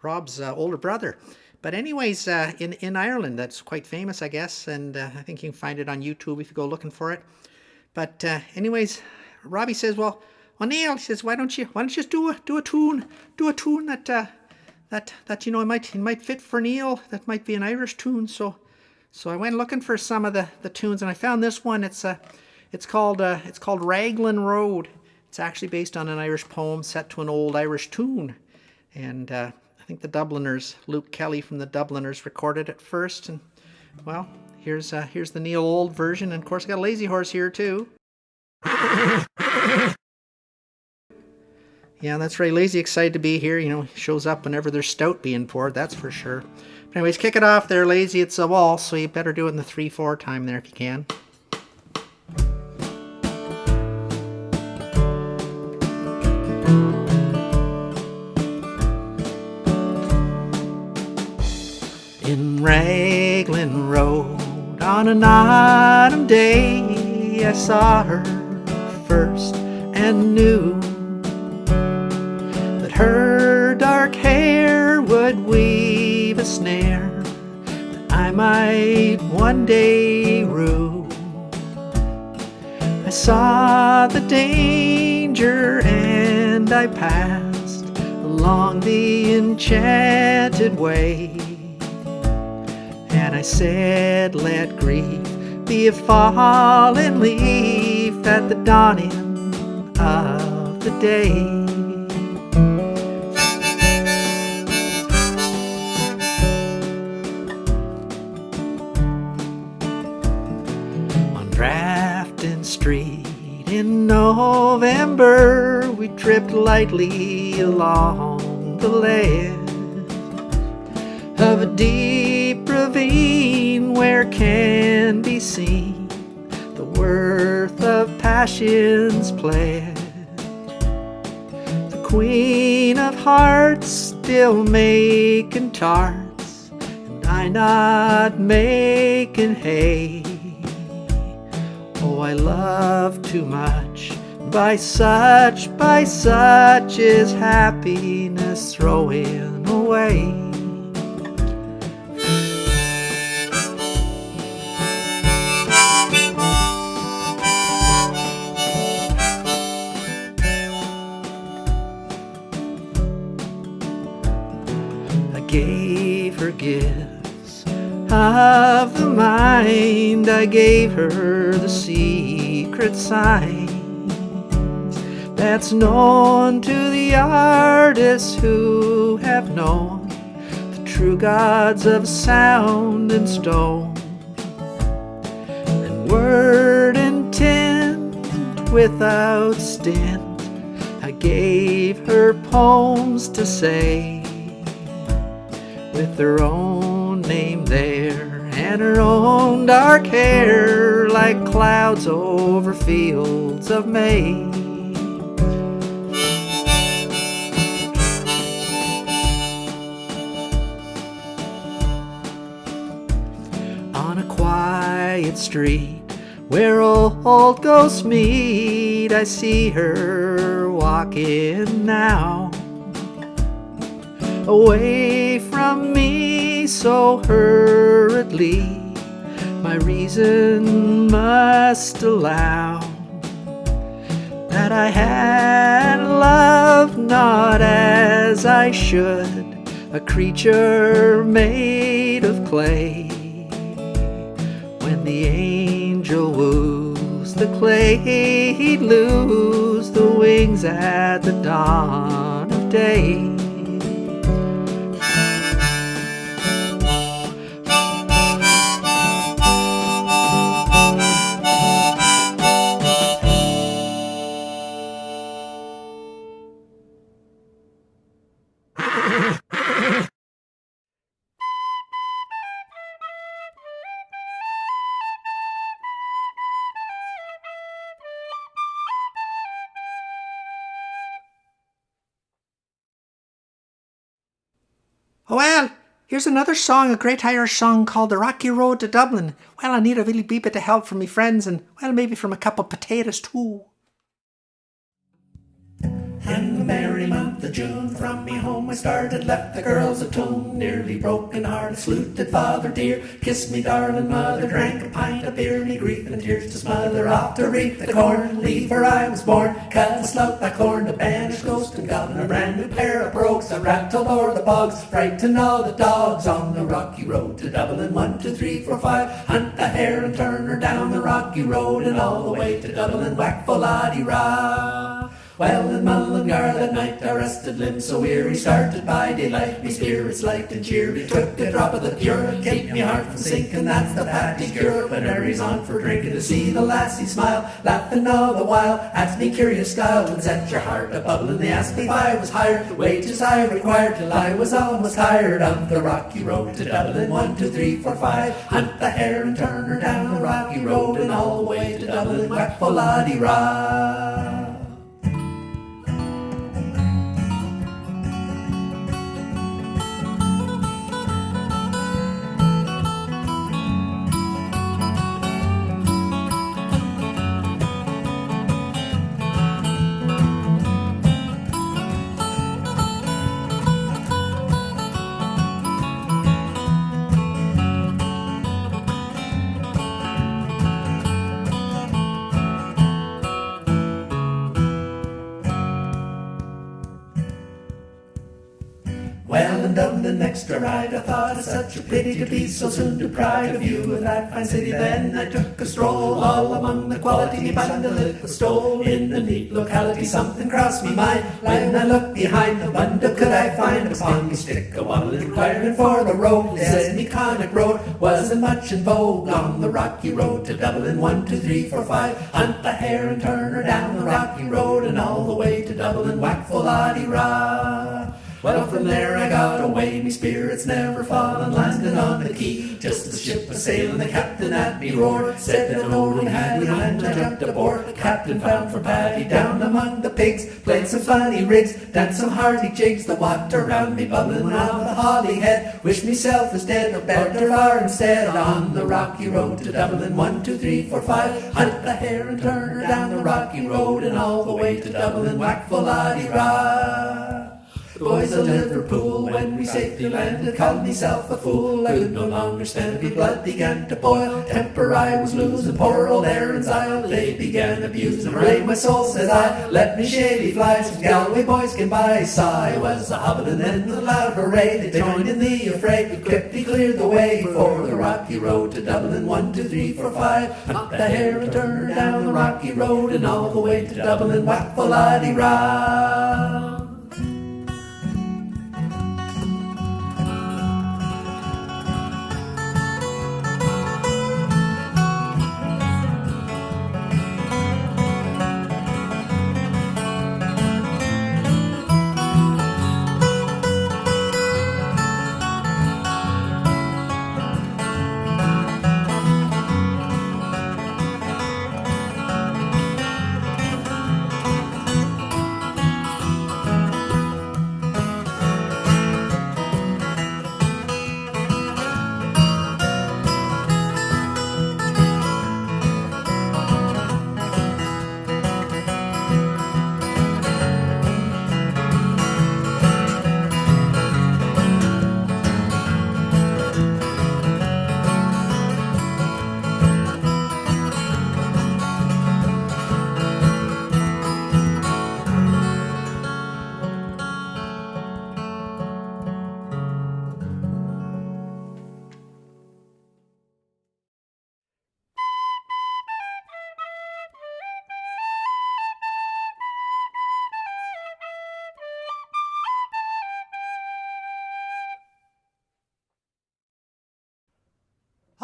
Rob's older brother. But anyways, in Ireland, that's quite famous, I guess, and I think you can find it on YouTube if you go looking for it. But anyways, Robbie says, well, Neil, he says, why don't you just do a tune that it might fit for Neil. That might be an Irish tune. So I went looking for some of the tunes, and I found this one. It's called Raglan Road. It's actually based on an Irish poem set to an old Irish tune, and I think the Dubliners, Luke Kelly from the Dubliners, recorded it first. And well, here's the Neil Old version, and of course I got a Lazy Horse here too. Yeah, that's right. Lazy excited to be here. He shows up whenever there's stout being poured, that's for sure. But anyways, kick it off there, Lazy. It's a waltz, so you better do it in the 3/4 time there if you can. In Raglan Road on an autumn day, I saw her first and knew that her dark hair would weave a snare that I might one day rue. I saw the danger and I passed along the enchanted way. And I said, let grief be a fallen leaf at the dawning of the day. On Grafton Street in November, we tripped lightly along the ledge of a deep ravine where can be seen the worth of passion's pledge. The Queen of Hearts still making tarts, and I not making hay. Oh, I love too much. By such is happiness throwing away. I gave her gifts of the mind, I gave her the secret signs that's known to the artists who have known the true gods of sound and stone. And word and tint without stint, I gave her poems to say, with her own name there and her own dark hair like clouds over fields of May. On a quiet street where old ghosts meet, I see her walking now, away from me so hurriedly, my reason must allow that I had loved not as I should, a creature made of clay. When the angel woos the clay, he'd lose the wings at the dawn of day. Oh, well, here's another song, a great Irish song called The Rocky Road to Dublin. Well, I need a really wee bit of help from me friends and, well, maybe from a couple of potatoes too. In the merry month of June, from me home I started, left the girls at home, nearly broken hearted, saluted father dear, kissed me darling mother, drank a pint of beer, me grief and tears to smother, off to reap the corn, leave where I was born, cut and slough that corn, to banish ghost and goblin, a brand new pair of brogues, that rattled o'er the bogs, frighten all the dogs, on the rocky road to Dublin, 1, 2, 3, 4, 5, hunt the hare and turn her down the rocky road, and all the way to Dublin, whack full-a-dee-rah. Well, in Mullingar that night I rested limbs so weary, started by daylight, me spirits light and cheery, took a drop of the pure, keep me heart from sinking, that's the Paddy cure, when Harry's on for drinking, to see the lassie smile, laughing all the while, at me curious style, and set your heart a bubbling, they asked me if I was hired, the wages I required, till I was almost tired of the rocky road to Dublin, 1, 2, 3, 4, 5, hunt the hare and turn her down the rocky road, and all the way to Dublin, whack full-a-dee-rah. Well, in Dublin extra right, I thought it such a pity to be so soon deprived of you in that fine city. Then I took a stroll all among the quality bundle it was stole. In the neat locality something crossed me mind. When I looked behind the bundle could I find upon me stick a one inquiring for the road. They said me Connacht Road wasn't much in vogue on the rocky road to Dublin. 1, 2, 3, 4, 5. Hunt the hare and turn her down the rocky road and all the way to Dublin. Whack full oddy rah. Well, from there I got away, me spirits never fallen, landing on the quay. Just as the ship was sailing, the captain at me roared, said that only had we land. I jumped aboard, the captain found for Paddy down among the pigs, played some funny rigs, danced some hearty jigs, the water round me bubbling round the Holyhead. Wish myself was dead, or better far instead, on the rocky road to Dublin. 1, 2, 3, 4, 5. Hunt the hare and turn her down the rocky road and all the way to Dublin. Whack full oddy rah. The boys of Liverpool, when we safely landed, called myself a fool. I could no longer stand, me blood began to boil. Temper I was losing, poor old Aaron's Isle. They began abusing, hooray my soul, said I. Let me shady fly, some Galway boys can buy. Saw I was a hobbit and then the loud hooray. They joined in the affray, we quickly cleared the way for the rocky road to Dublin. 1, 2, 3, 4, 5. Hunt the hare and turn her down the rocky road and all the way to Dublin. Whack full oddy rah.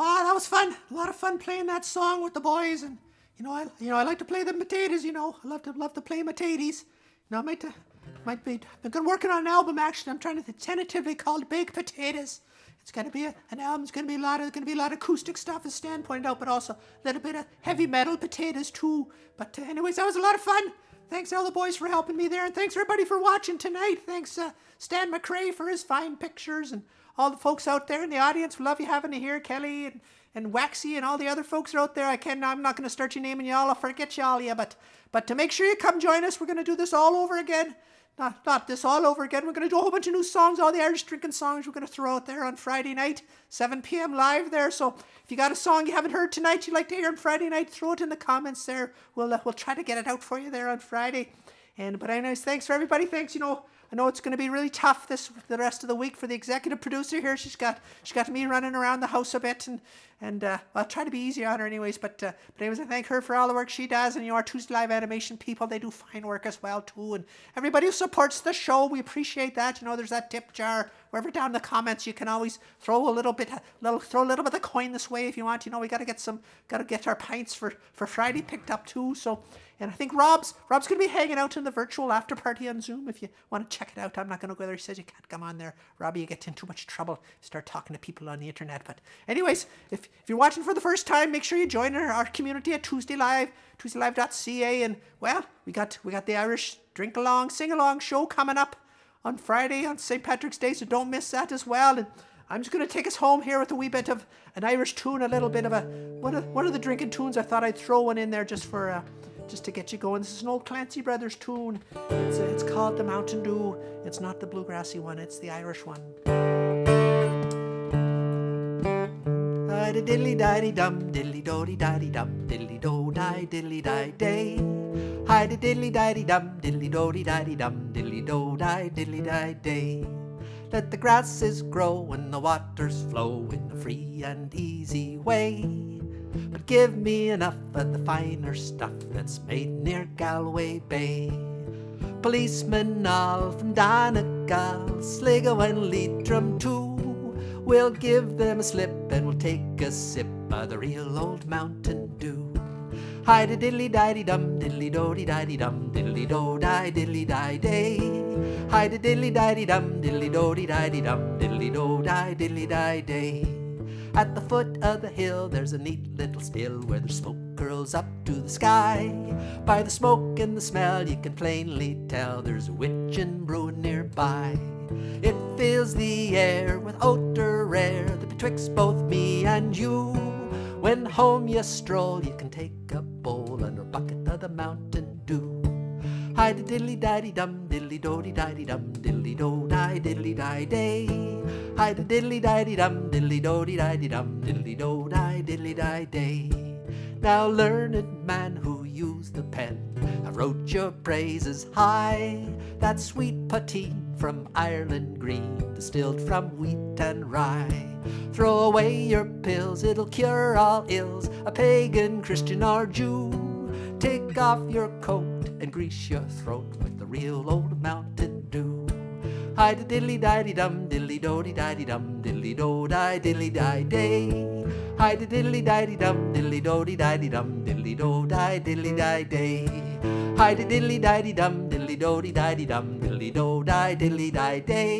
Oh, that was fun. A lot of fun playing that song with the boys, and I like to play the potatoes. I love to play potatoes. I might be. I've been working on an album actually. I'm trying to tentatively called Big Potatoes. It's going to be an album. It's going to be a lot of acoustic stuff, as Stan pointed out, but also a little bit of heavy metal potatoes too. But anyways, that was a lot of fun. Thanks all the boys for helping me there, and thanks everybody for watching tonight. Thanks Stan McRae for his fine pictures, and all the folks out there in the audience. We love you having you here, Kelly and Waxy and all the other folks are out there. I'm not going to start you naming y'all. I'll forget y'all, yeah. But to make sure you come join us, we're going to do this all over again. Not this all over again. We're going to do a whole bunch of new songs, all the Irish drinking songs we're going to throw out there on Friday night, 7 p.m. live there. So if you got a song you haven't heard tonight you'd like to hear on Friday night, throw it in the comments there. We'll try to get it out for you there on Friday. But anyways, thanks for everybody. Thanks, I know it's going to be really tough the rest of the week for the executive producer here. She's got me running around the house a bit, and I'll try to be easy on her anyways. But anyways, I thank her for all the work she does, and our Tuesday Live animation people, they do fine work as well too. And everybody who supports the show, we appreciate that. There's that tip jar wherever down in the comments. You can always throw a little bit of coin this way if you want. We got to get our pints for Friday picked up too. So. And I think Rob's going to be hanging out in the virtual after party on Zoom if you want to check it out. I'm not going to go there. He says you can't come on there. Robbie, you get in too much trouble. Start talking to people on the internet. But anyways, if you're watching for the first time, make sure you join our community at Tuesday Live, tuesdaylive.ca. And, well, we got the Irish drink along, sing along show coming up on Friday on St. Patrick's Day, so don't miss that as well. And I'm just going to take us home here with a wee bit of an Irish tune, a little bit of one of the drinking tunes. I thought I'd throw one in there just to get you going. This is an old Clancy Brothers tune. It's called the Mountain Dew. It's not the bluegrassy one, it's the Irish one. Diddly-diddly-dum, diddly-do-di-di-dum, diddly-do-di, diddly-di-day. Hi-di-diddly-di-di-dum, diddly-do-di-di-dum, diddly-do-di, diddly-di-day. Let the grasses grow and the waters flow in a free and easy way. But give me enough of the finer stuff that's made near Galway Bay. Policemen all from Donegal, Sligo and Leitrim too. We'll give them a slip and we'll take a sip of the real old Mountain Dew. Hi-da diddly-di-dum, diddly-do-di-di-dum, diddly-do-di, diddly-di-day. Hi-da diddly-di-dum, diddly-do-di-di-dum, diddly-do-di, diddly-di-day. At the foot of the hill there's a neat little still where the smoke curls up to the sky. By the smoke and the smell you can plainly tell there's a witchin' brewing nearby. It fills the air with odour rare that betwixt both me and you. When home you stroll you can take a bowl under a bucket of the Mountain Dew. Hi-da diddly-di-dum, diddly-do-di-di-dum, diddly-do-di, diddly-di-day. Hi-da diddly-di-dum, diddly-do-di-di-dum, diddly-do-di, diddly-di-day. Now learned man who used the pen, I wrote your praises high. That sweet poteen from Ireland green, distilled from wheat and rye. Throw away your pills, it'll cure all ills, a pagan, Christian or Jew. Take off your coat and grease your throat with the real old Mountain Dew. Hi-da diddly-di-dum, diddly-do-di-di-dum, diddly-do-di, diddly-di-day. Hi-da diddly-di-dum, diddly-do-di-di-dum, diddly-do-di, diddly-di-day. Hi-da diddly-di-dum, diddly-do-di-di-dum, diddly-do-di, diddly-di-day.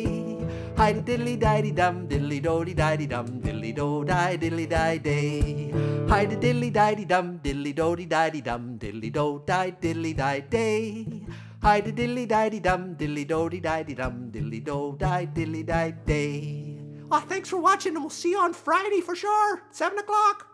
Hi-da diddly-di-dum, diddly-do-di-di-dum, diddly-do-di, diddly-di-day. Hi-da diddly-di-dum, diddly-do-di-di-dum, diddly-do-di, diddly-di-day. Hi-da diddly-di-dum, diddly-do-di-di-dum, diddly-do-di, diddly-di-day. Thanks for watching, and we'll see you on Friday for sure, 7 o'clock.